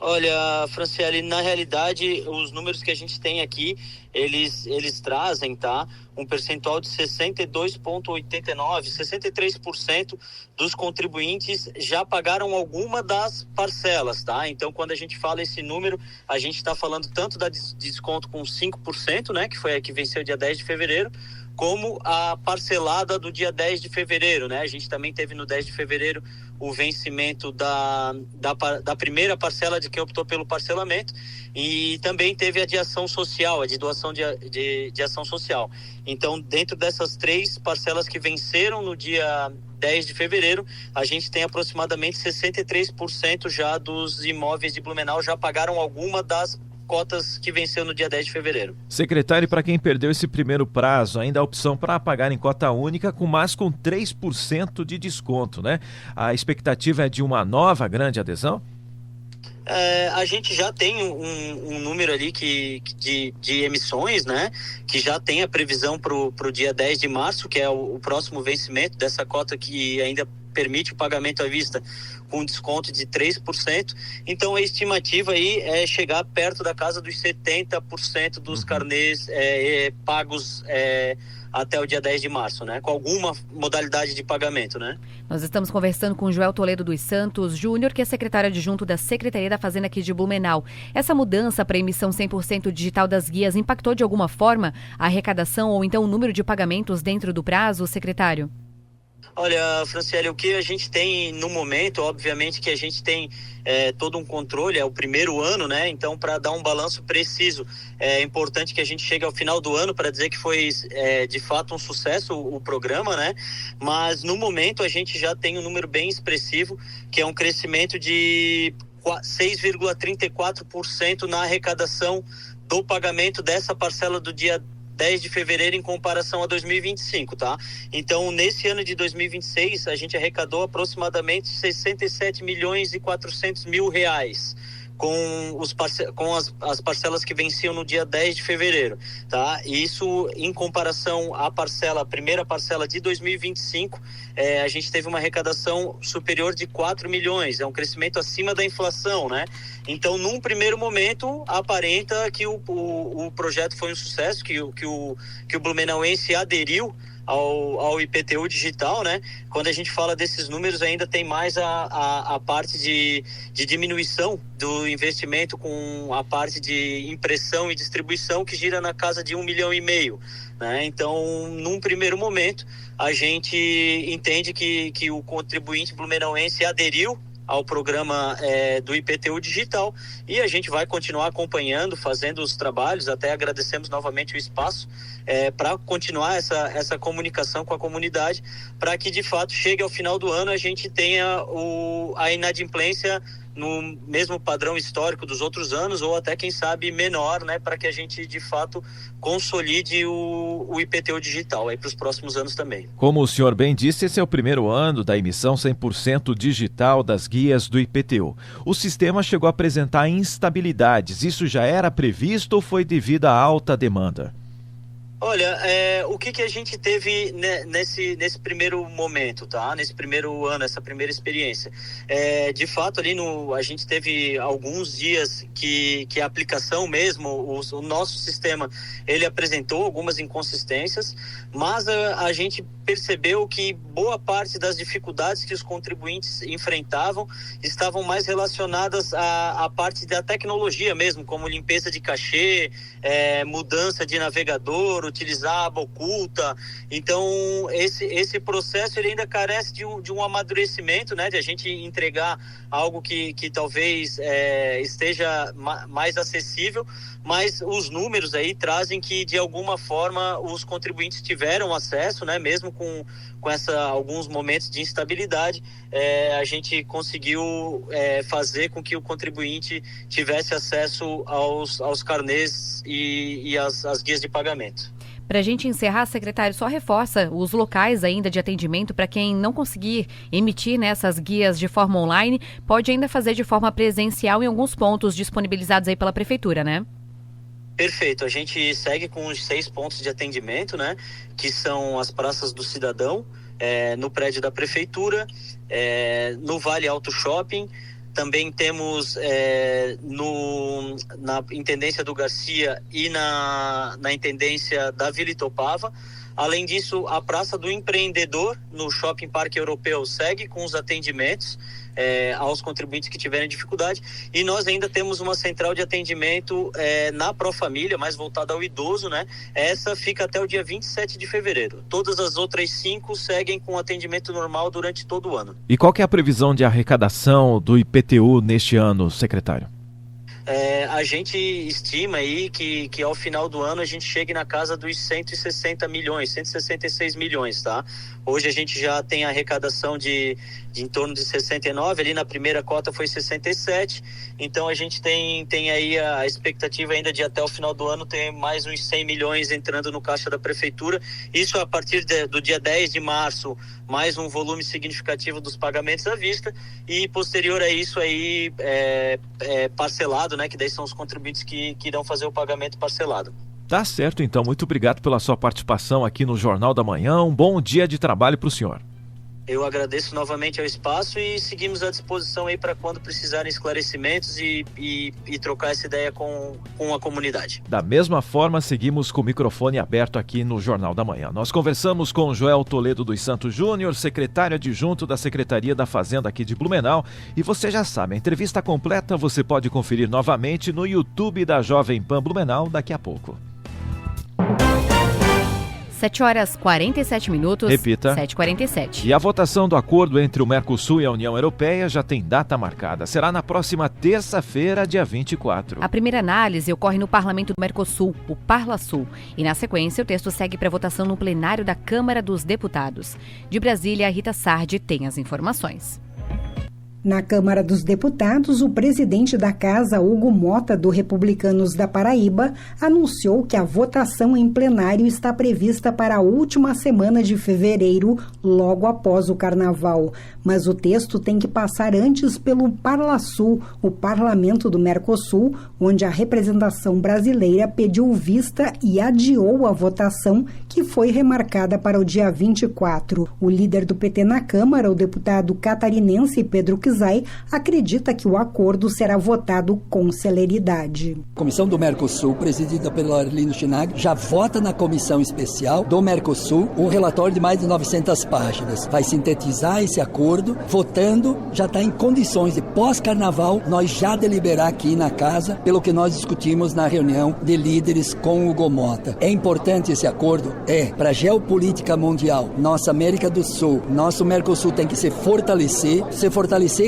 Olha, Franciele, na realidade, os números que a gente tem aqui, eles trazem, tá? Um percentual de 62,89%, 63% dos contribuintes já pagaram alguma das parcelas, tá? Então, quando a gente fala esse número, a gente está falando tanto da desconto com 5%, né? Que foi a que venceu dia 10 de fevereiro, como a parcelada do dia 10 de fevereiro, né? A gente também teve no 10 de fevereiro o vencimento da primeira parcela de quem optou pelo parcelamento e também teve a de ação social, a de doação de ação social. Então, dentro dessas 3 parcelas que venceram no dia 10 de fevereiro, a gente tem aproximadamente 63% já dos imóveis de Blumenau já pagaram alguma das cotas que venceu no dia 10 de fevereiro. Secretário, para quem perdeu esse primeiro prazo, ainda a opção para pagar em cota única com 3% de desconto, né? A expectativa é de uma nova grande adesão? A gente já tem um número ali de emissões, né? Que já tem a previsão para o dia 10 de março, que é o próximo vencimento dessa cota que ainda permite o pagamento à vista com desconto de 3%. Então a estimativa aí é chegar perto da casa dos 70% dos carnês pagos até o dia 10 de março, né? Com alguma modalidade de pagamento, né? Nós estamos conversando com Joel Toledo dos Santos Júnior, que é secretário adjunto da Secretaria da Fazenda aqui de Blumenau. Essa mudança para a emissão 100% digital das guias impactou de alguma forma a arrecadação ou então o número de pagamentos dentro do prazo, secretário? Olha, Franciele, o que a gente tem no momento, obviamente que a gente tem todo um controle, é o primeiro ano, né? Então, para dar um balanço preciso, é importante que a gente chegue ao final do ano para dizer que foi de fato um sucesso o programa, né? Mas no momento a gente já tem um número bem expressivo, que é um crescimento de 6,34% na arrecadação do pagamento dessa parcela do dia 10 de fevereiro em comparação a 2025, tá? Então, nesse ano de 2026, a gente arrecadou aproximadamente 67.400.000 reais com as parcelas que venciam no dia 10 de fevereiro, tá? Isso em comparação à primeira parcela de 2025, a gente teve uma arrecadação superior de 4 milhões, é um crescimento acima da inflação, né? Então, num primeiro momento, aparenta que o projeto foi um sucesso, que o blumenauense aderiu ao IPTU digital, né? Quando a gente fala desses números, ainda tem mais a parte de diminuição do investimento com a parte de impressão e distribuição, que gira na casa de 1,5 milhão, né? Então, num primeiro momento, a gente entende que o contribuinte blumenauense aderiu ao programa do IPTU digital e a gente vai continuar acompanhando, fazendo os trabalhos, até agradecemos novamente o espaço para continuar essa comunicação com a comunidade, para que de fato chegue ao final do ano a gente tenha a inadimplência no mesmo padrão histórico dos outros anos, ou até, quem sabe, menor, né, para que a gente, de fato, consolide o IPTU digital para os próximos anos também. Como o senhor bem disse, esse é o primeiro ano da emissão 100% digital das guias do IPTU. O sistema chegou a apresentar instabilidades. Isso já era previsto ou foi devido à alta demanda? Olha, o que a gente teve nesse primeiro momento, tá? Nesse primeiro ano, essa primeira experiência. De fato, ali a gente teve alguns dias que a aplicação mesmo, o nosso sistema, ele apresentou algumas inconsistências, mas a gente percebeu que boa parte das dificuldades que os contribuintes enfrentavam estavam mais relacionadas à parte da tecnologia mesmo, como limpeza de cachê, mudança de navegador, utilizar a aba oculta. Então, esse processo ele ainda carece de um amadurecimento, né? De a gente entregar algo que talvez esteja mais acessível, mas os números aí trazem que, de alguma forma, os contribuintes tiveram acesso, né? Mesmo com alguns momentos de instabilidade, a gente conseguiu fazer com que o contribuinte tivesse acesso aos carnês e às guias de pagamento. Para a gente encerrar, secretário, só reforça os locais ainda de atendimento para quem não conseguir emitir essas guias de forma online, pode ainda fazer de forma presencial em alguns pontos disponibilizados aí pela Prefeitura, né? Perfeito, a gente segue com os 6 pontos de atendimento, né? Que são as praças do cidadão, no prédio da Prefeitura, no Vale Alto Shopping. Também temos na Intendência do Garcia e na Intendência da Vila Itopava. Além disso, a Praça do Empreendedor, no Shopping Parque Europeu, segue com os atendimentos aos contribuintes que tiverem dificuldade. E nós ainda temos uma central de atendimento na Profamília, mais voltada ao idoso, né? Essa fica até o dia 27 de fevereiro. Todas as outras 5 seguem com atendimento normal durante todo o ano. E qual que é a previsão de arrecadação do IPTU neste ano, secretário? A gente estima aí que ao final do ano a gente chegue na casa dos 160 milhões, 166 milhões, tá? Hoje a gente já tem a arrecadação de em torno de 69, ali na primeira cota foi 67, então a gente tem aí a expectativa ainda de até o final do ano ter mais uns 100 milhões entrando no caixa da Prefeitura, isso a partir do dia 10 de março, mais um volume significativo dos pagamentos à vista, e posterior a isso aí parcelado, né, que daí são os contribuintes que irão fazer o pagamento parcelado. Tá certo, então. Muito obrigado pela sua participação aqui no Jornal da Manhã. Um bom dia de trabalho para o senhor. Eu agradeço novamente ao espaço e seguimos à disposição aí para quando precisarem esclarecimentos e trocar essa ideia com a comunidade. Da mesma forma, seguimos com o microfone aberto aqui no Jornal da Manhã. Nós conversamos com Joel Toledo dos Santos Júnior, secretário adjunto da Secretaria da Fazenda aqui de Blumenau. E você já sabe, a entrevista completa você pode conferir novamente no YouTube da Jovem Pan Blumenau daqui a pouco. 7h47. Repita. 7h47. E a votação do acordo entre o Mercosul e a União Europeia já tem data marcada. Será na próxima terça-feira, dia 24. A primeira análise ocorre no Parlamento do Mercosul, o Parlasul. E na sequência, o texto segue para votação no plenário da Câmara dos Deputados. De Brasília, a Rita Sardi tem as informações. Na Câmara dos Deputados, o presidente da Casa, Hugo Mota, do Republicanos da Paraíba, anunciou que a votação em plenário está prevista para a última semana de fevereiro, logo após o Carnaval. Mas o texto tem que passar antes pelo Parlasul, o Parlamento do Mercosul, onde a representação brasileira pediu vista e adiou a votação, que foi remarcada para o dia 24. O líder do PT na Câmara, o deputado catarinense Pedro Kizai, acredita que o acordo será votado com celeridade. A Comissão do Mercosul, presidida pelo Arlindo Chinaglia, já vota na Comissão Especial do Mercosul um relatório de mais de 900 páginas. Vai sintetizar esse acordo, votando, já está em condições de pós-carnaval, nós já deliberar aqui na casa, pelo que nós discutimos na reunião de líderes com o Hugo Mota. É importante esse acordo? Para a geopolítica mundial, nossa América do Sul, nosso Mercosul tem que se fortalecer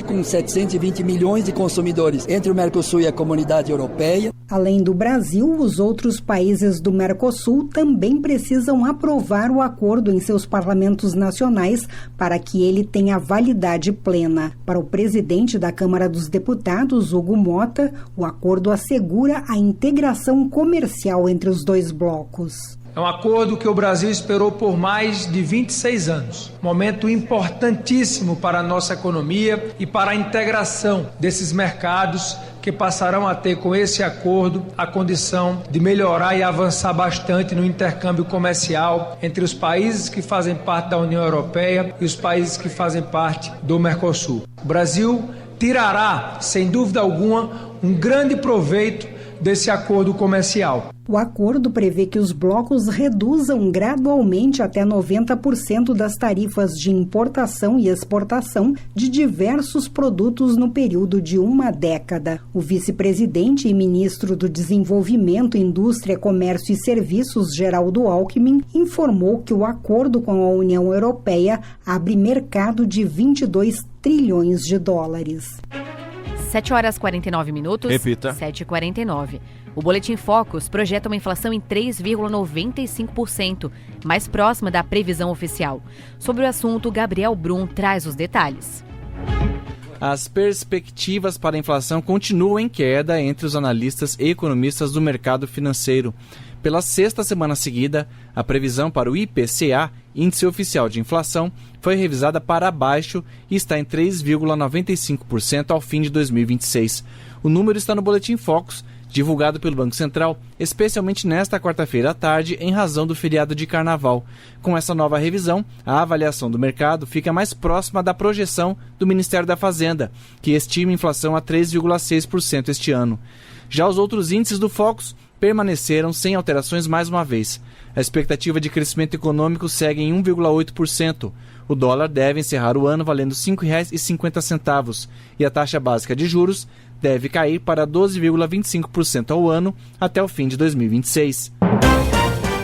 com 720 milhões de consumidores entre o Mercosul e a Comunidade Europeia. Além do Brasil, os outros países do Mercosul também precisam aprovar o acordo em seus parlamentos nacionais para que ele tenha validade plena. Para o presidente da Câmara dos Deputados, Hugo Mota, o acordo assegura a integração comercial entre os dois blocos. É um acordo que o Brasil esperou por mais de 26 anos. Momento importantíssimo para a nossa economia e para a integração desses mercados que passarão a ter com esse acordo a condição de melhorar e avançar bastante no intercâmbio comercial entre os países que fazem parte da União Europeia e os países que fazem parte do Mercosul. O Brasil tirará, sem dúvida alguma, um grande proveito desse acordo comercial. O acordo prevê que os blocos reduzam gradualmente até 90% das tarifas de importação e exportação de diversos produtos no período de uma década. O vice-presidente e ministro do Desenvolvimento, Indústria, Comércio e Serviços, Geraldo Alckmin, informou que o acordo com a União Europeia abre mercado de 22 trilhões de dólares. 7h49. Repita. 7h49. O Boletim Focus projeta uma inflação em 3,95%, mais próxima da previsão oficial. Sobre o assunto, Gabriel Brum traz os detalhes. As perspectivas para a inflação continuam em queda entre os analistas e economistas do mercado financeiro. Pela sexta semana seguida, a previsão para o IPCA, Índice Oficial de Inflação, foi revisada para baixo e está em 3,95% ao fim de 2026. O número está no Boletim Focus, divulgado pelo Banco Central, especialmente nesta quarta-feira à tarde, em razão do feriado de Carnaval. Com essa nova revisão, a avaliação do mercado fica mais próxima da projeção do Ministério da Fazenda, que estima a inflação a 3,6% este ano. Já os outros índices do Focus permaneceram sem alterações mais uma vez. A expectativa de crescimento econômico segue em 1,8%. O dólar deve encerrar o ano valendo R$ 5,50 e a taxa básica de juros deve cair para 12,25% ao ano até o fim de 2026.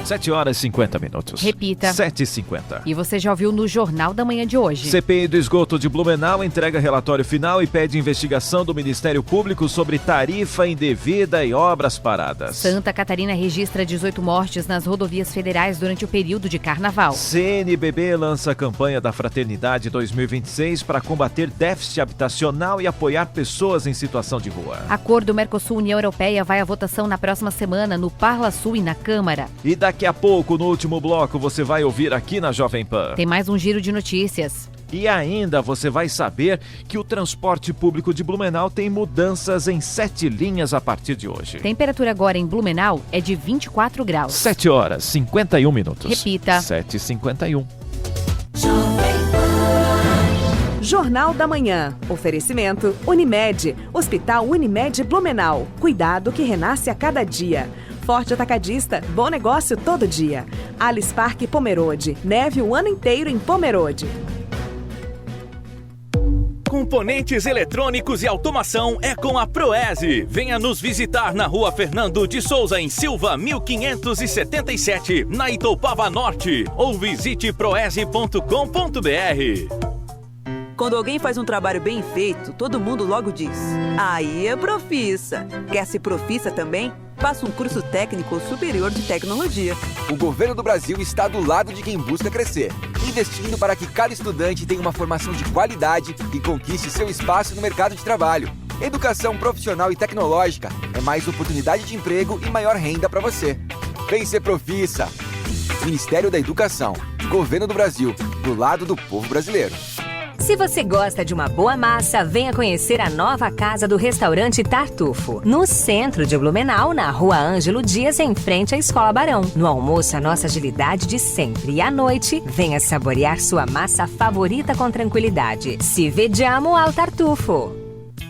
7h50. Repita. 7h50. E você já ouviu no Jornal da Manhã de hoje. CPI do esgoto de Blumenau entrega relatório final e pede investigação do Ministério Público sobre tarifa indevida e obras paradas. Santa Catarina registra 18 mortes nas rodovias federais durante o período de Carnaval. CNBB lança a campanha da Fraternidade 2026 para combater déficit habitacional e apoiar pessoas em situação de rua. Acordo Mercosul-União Europeia vai à votação na próxima semana no Parla Sul e na Câmara. E daqui a pouco, no último bloco, você vai ouvir aqui na Jovem Pan. Tem mais um giro de notícias. E ainda você vai saber que o transporte público de Blumenau tem mudanças em 7 linhas a partir de hoje. Temperatura agora em Blumenau é de 24 graus. 7h51. Repita. 7h51. Jornal da Manhã. Oferecimento Unimed. Hospital Unimed Blumenau. Cuidado que renasce a cada dia. Forte Atacadista, bom negócio todo dia. Alice Parque Pomerode, neve o ano inteiro em Pomerode. Componentes eletrônicos e automação é com a Proese. Venha nos visitar na Rua Fernando de Souza, em Silva, 1577, na Itoupava Norte. Ou visite proese.com.br. Quando alguém faz um trabalho bem feito, todo mundo logo diz: aí é profissa. Quer ser profissa também? Faça um curso técnico superior de tecnologia. O governo do Brasil está do lado de quem busca crescer, investindo para que cada estudante tenha uma formação de qualidade e conquiste seu espaço no mercado de trabalho. Educação profissional e tecnológica é mais oportunidade de emprego e maior renda para você. Vem ser profissa. Ministério da Educação, Governo do Brasil, do lado do povo brasileiro. Se você gosta de uma boa massa, venha conhecer a nova casa do restaurante Tartufo, no centro de Blumenau, na Rua Ângelo Dias, em frente à Escola Barão. No almoço, a nossa agilidade de sempre. E à noite, venha saborear sua massa favorita com tranquilidade. Se vediamo ao Tartufo.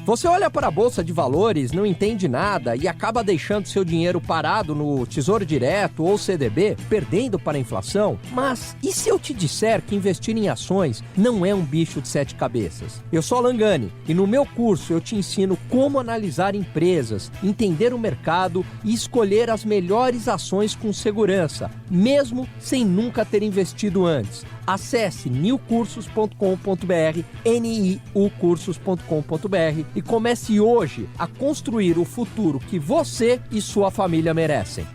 Você olha para a Bolsa de Valores, não entende nada e acaba deixando seu dinheiro parado no Tesouro Direto ou CDB, perdendo para a inflação? Mas e se eu te disser que investir em ações não é um bicho de 7 cabeças? Eu sou Alan Gani e no meu curso eu te ensino como analisar empresas, entender o mercado e escolher as melhores ações com segurança, mesmo sem nunca ter investido antes. Acesse niucursos.com.br, niucursos.com.br e comece hoje a construir o futuro que você e sua família merecem.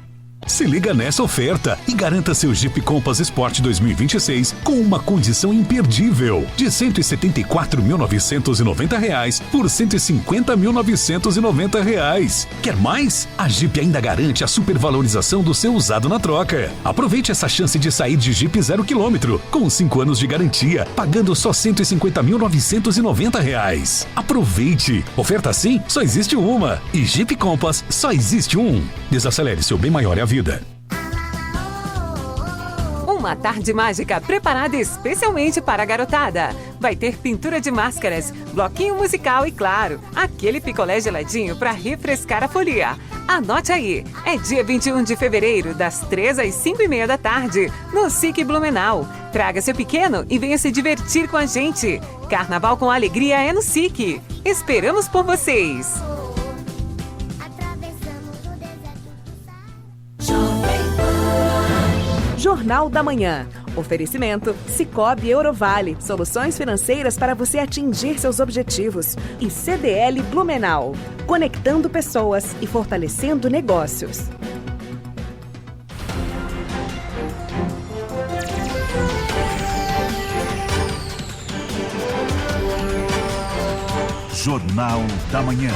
Se liga nessa oferta e garanta seu Jeep Compass Sport 2026 com uma condição imperdível de R$ 174.990 por R$ 150.990. Quer mais? A Jeep ainda garante a supervalorização do seu usado na troca. Aproveite essa chance de sair de Jeep 0 km com 5 anos de garantia, pagando só R$ 150.990. Aproveite! Oferta assim só existe uma e Jeep Compass só existe um. Desacelere, seu bem maior é a vida. Uma tarde mágica preparada especialmente para a garotada. Vai ter pintura de máscaras, bloquinho musical e, claro, aquele picolé geladinho para refrescar a folia. Anote aí, é dia 21 de fevereiro, das 3 às 5h30 da tarde, no SIC Blumenau. Traga seu pequeno e venha se divertir com a gente. Carnaval com alegria é no SIC. Esperamos por vocês. Jornal da Manhã. Oferecimento Sicoob Eurovale. Soluções financeiras para você atingir seus objetivos. E CDL Blumenau. Conectando pessoas e fortalecendo negócios. Jornal da Manhã.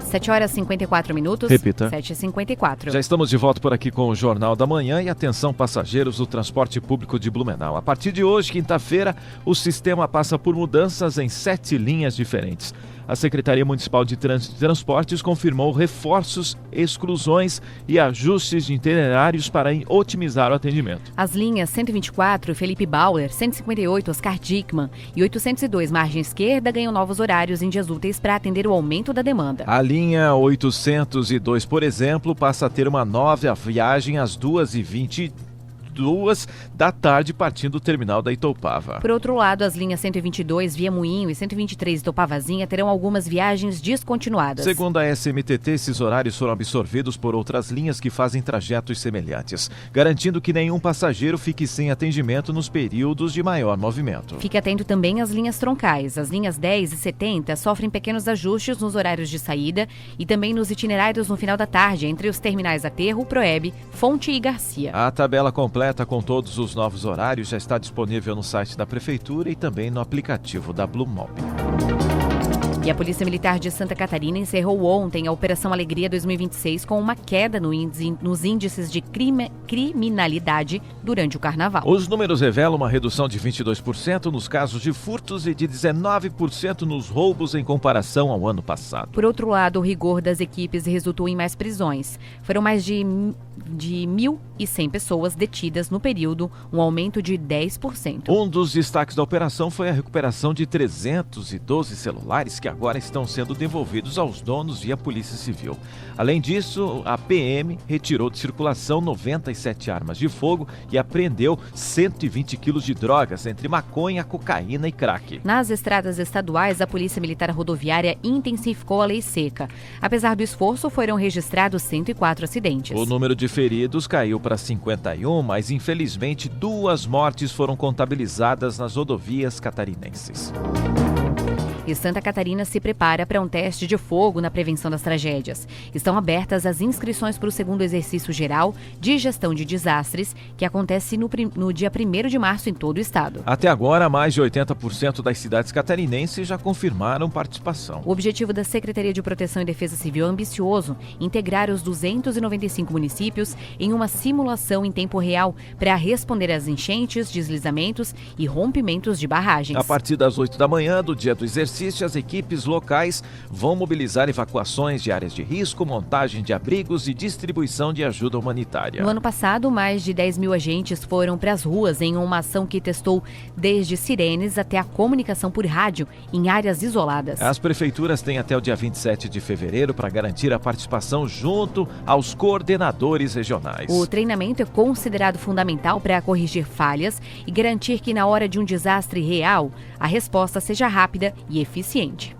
7h54. Repita. 7h54. Já estamos de volta por aqui com o Jornal da Manhã e atenção passageiros do transporte público de Blumenau. A partir de hoje, quinta-feira, o sistema passa por mudanças em 7 linhas diferentes. A Secretaria Municipal de Transportes confirmou reforços, exclusões e ajustes de itinerários para otimizar o atendimento. As linhas 124, Felipe Bauer, 158, Oscar Dickmann e 802, margem esquerda, ganham novos horários em dias úteis para atender o aumento da demanda. A linha 802, por exemplo, passa a ter uma nova viagem às 2h22 da tarde, partindo do terminal da Itoupava. Por outro lado, as linhas 122, Via Moinho e 123, Itopavazinha, terão algumas viagens descontinuadas. Segundo a SMTT, esses horários foram absorvidos por outras linhas que fazem trajetos semelhantes, garantindo que nenhum passageiro fique sem atendimento nos períodos de maior movimento. Fique atento também às linhas troncais. As linhas 10 e 70 sofrem pequenos ajustes nos horários de saída e também nos itinerários no final da tarde, entre os terminais Aterro, Proeb, Fonte e Garcia. A tabela completa com todos os novos horários já está disponível no site da Prefeitura e também no aplicativo da Blumob. E a Polícia Militar de Santa Catarina encerrou ontem a Operação Alegria 2026 com uma queda nos índices de criminalidade durante o Carnaval. Os números revelam uma redução de 22% nos casos de furtos e de 19% nos roubos em comparação ao ano passado. Por outro lado, o rigor das equipes resultou em mais prisões. Foram mais de 1.100 pessoas detidas no período, um aumento de 10%. Um dos destaques da operação foi a recuperação de 312 celulares que agora estão sendo devolvidos aos donos via Polícia Civil. Além disso, a PM retirou de circulação 97 armas de fogo e apreendeu 120 quilos de drogas, entre maconha, cocaína e crack. Nas estradas estaduais, a Polícia Militar Rodoviária intensificou a lei seca. Apesar do esforço, foram registrados 104 acidentes. O número de feridos caiu para 51, mas infelizmente 2 mortes foram contabilizadas nas rodovias catarinenses. E Santa Catarina se prepara para um teste de fogo na prevenção das tragédias. Estão abertas as inscrições para o 2º exercício geral de gestão de desastres, que acontece no dia 1º de março em todo o estado. Até agora, mais de 80% das cidades catarinenses já confirmaram participação. O objetivo da Secretaria de Proteção e Defesa Civil é ambicioso: integrar os 295 municípios em uma simulação em tempo real para responder às enchentes, deslizamentos e rompimentos de barragens. A partir das 8 da manhã do dia do exercício, as equipes locais vão mobilizar evacuações de áreas de risco, montagem de abrigos e distribuição de ajuda humanitária. No ano passado, mais de 10 mil agentes foram para as ruas em uma ação que testou desde sirenes até a comunicação por rádio em áreas isoladas. As prefeituras têm até o dia 27 de fevereiro para garantir a participação junto aos coordenadores regionais. O treinamento é considerado fundamental para corrigir falhas e garantir que, na hora de um desastre real, a resposta seja rápida e eficiente.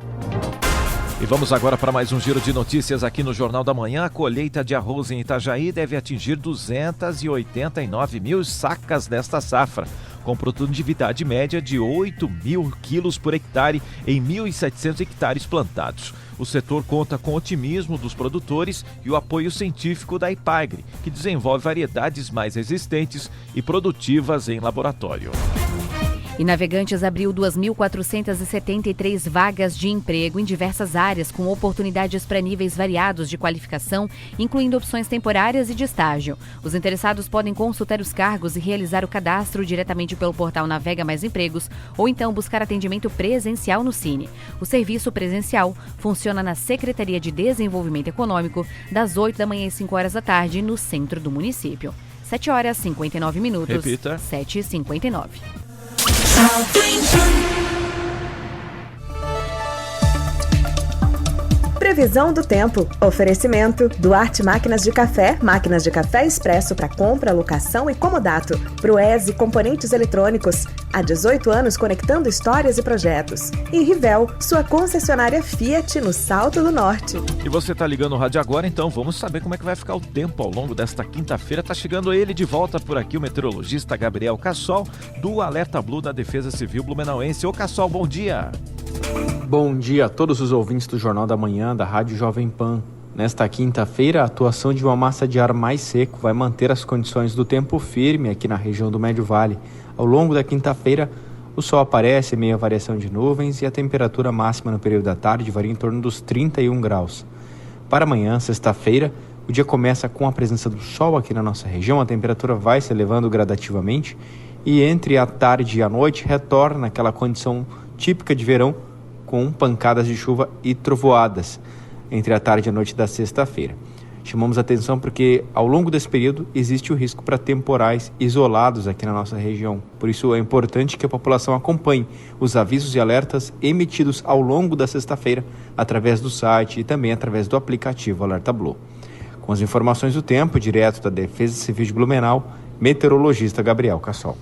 E vamos agora para mais um giro de notícias aqui no Jornal da Manhã. A colheita de arroz em Itajaí deve atingir 289 mil sacas desta safra, com produtividade média de 8 mil quilos por hectare em 1.700 hectares plantados. O setor conta com o otimismo dos produtores e o apoio científico da Ipagre, que desenvolve variedades mais resistentes e produtivas em laboratório. E Navegantes abriu 2.473 vagas de emprego em diversas áreas, com oportunidades para níveis variados de qualificação, incluindo opções temporárias e de estágio. Os interessados podem consultar os cargos e realizar o cadastro diretamente pelo portal Navega Mais Empregos ou então buscar atendimento presencial no Cine. O serviço presencial funciona na Secretaria de Desenvolvimento Econômico, das 8 da manhã às 5 horas da tarde, no centro do município. 7 horas e 59 minutos. Repita. 7h59. Previsão do tempo. Oferecimento Duarte Máquinas de Café. Máquinas de café expresso para compra, locação e comodato. Proese Componentes Eletrônicos. Há 18 anos conectando histórias e projetos. E Rivel, sua concessionária Fiat no Salto do Norte. E você tá ligando o rádio agora, então vamos saber como é que vai ficar o tempo ao longo desta quinta-feira. Tá chegando ele de volta por aqui, o meteorologista Gabriel Cassol, do Alerta Blue da Defesa Civil Blumenauense. Ô Cassol, bom dia! Bom dia a todos os ouvintes do Jornal da Manhã da Rádio Jovem Pan. Nesta quinta-feira, a atuação de uma massa de ar mais seco vai manter as condições do tempo firme aqui na região do Médio Vale. Ao longo da quinta-feira, o sol aparece em meio à variação de nuvens e a temperatura máxima no período da tarde varia em torno dos 31 graus. Para amanhã, sexta-feira, o dia começa com a presença do sol aqui na nossa região, a temperatura vai se elevando gradativamente e entre a tarde e a noite retorna aquela condição típica de verão, com pancadas de chuva e trovoadas entre a tarde e a noite da sexta-feira. Chamamos a atenção porque ao longo desse período existe o risco para temporais isolados aqui na nossa região. Por isso é importante que a população acompanhe os avisos e alertas emitidos ao longo da sexta-feira através do site e também através do aplicativo Alerta Blue. Com as informações do tempo, direto da Defesa Civil de Blumenau, meteorologista Gabriel Cassol.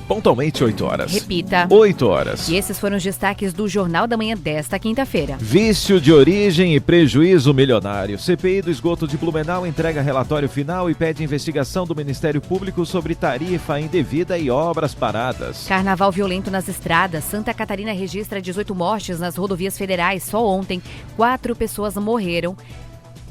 Pontualmente 8 horas. Repita. 8 horas. E esses foram os destaques do Jornal da Manhã desta quinta-feira. Vício de origem e prejuízo milionário. CPI do esgoto de Blumenau entrega relatório final e pede investigação do Ministério Público sobre tarifa indevida e obras paradas. Carnaval violento nas estradas. Santa Catarina registra 18 mortes nas rodovias federais. Só ontem, 4 pessoas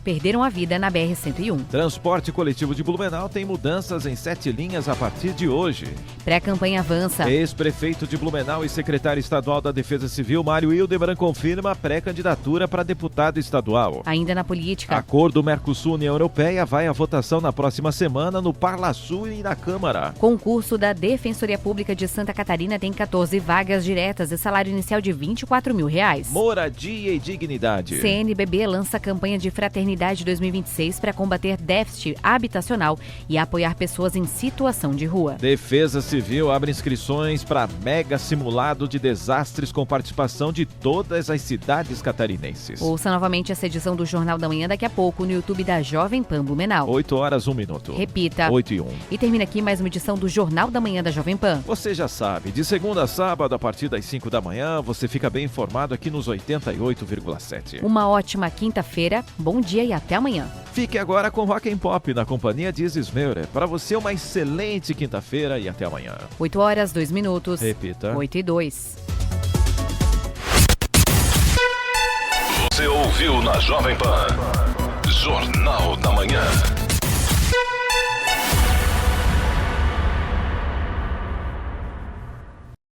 perderam a vida na BR-101. Transporte coletivo de Blumenau tem mudanças em 7 linhas a partir de hoje. Pré-campanha avança. Ex-prefeito de Blumenau e secretário estadual da Defesa Civil, Mário Hildebrand, confirma pré-candidatura para deputado estadual. Ainda na política. Acordo Mercosul-União Europeia vai à votação na próxima semana no Parlasul e na Câmara. Concurso da Defensoria Pública de Santa Catarina tem 14 vagas diretas e salário inicial de R$24 mil. Moradia e dignidade. CNBB lança campanha de fraternidade 2026 para combater déficit habitacional e apoiar pessoas em situação de rua. Defesa Civil abre inscrições para mega simulado de desastres com participação de todas as cidades catarinenses. Ouça novamente essa edição do Jornal da Manhã daqui a pouco no YouTube da Jovem Pan Blumenau. 8 horas, 1 minuto. Repita. 8 e 1. E termina aqui mais uma edição do Jornal da Manhã da Jovem Pan. Você já sabe, de segunda a sábado, a partir das 5 da manhã, você fica bem informado aqui nos 88,7. Uma ótima quinta-feira, bom dia e até amanhã. Fique agora com Rock and Pop na companhia de Isis Meurer. Para você, uma excelente quinta-feira e até amanhã. 8 horas, 2 minutos. Repita. 8 e 2. Você ouviu na Jovem Pan Jornal da Manhã.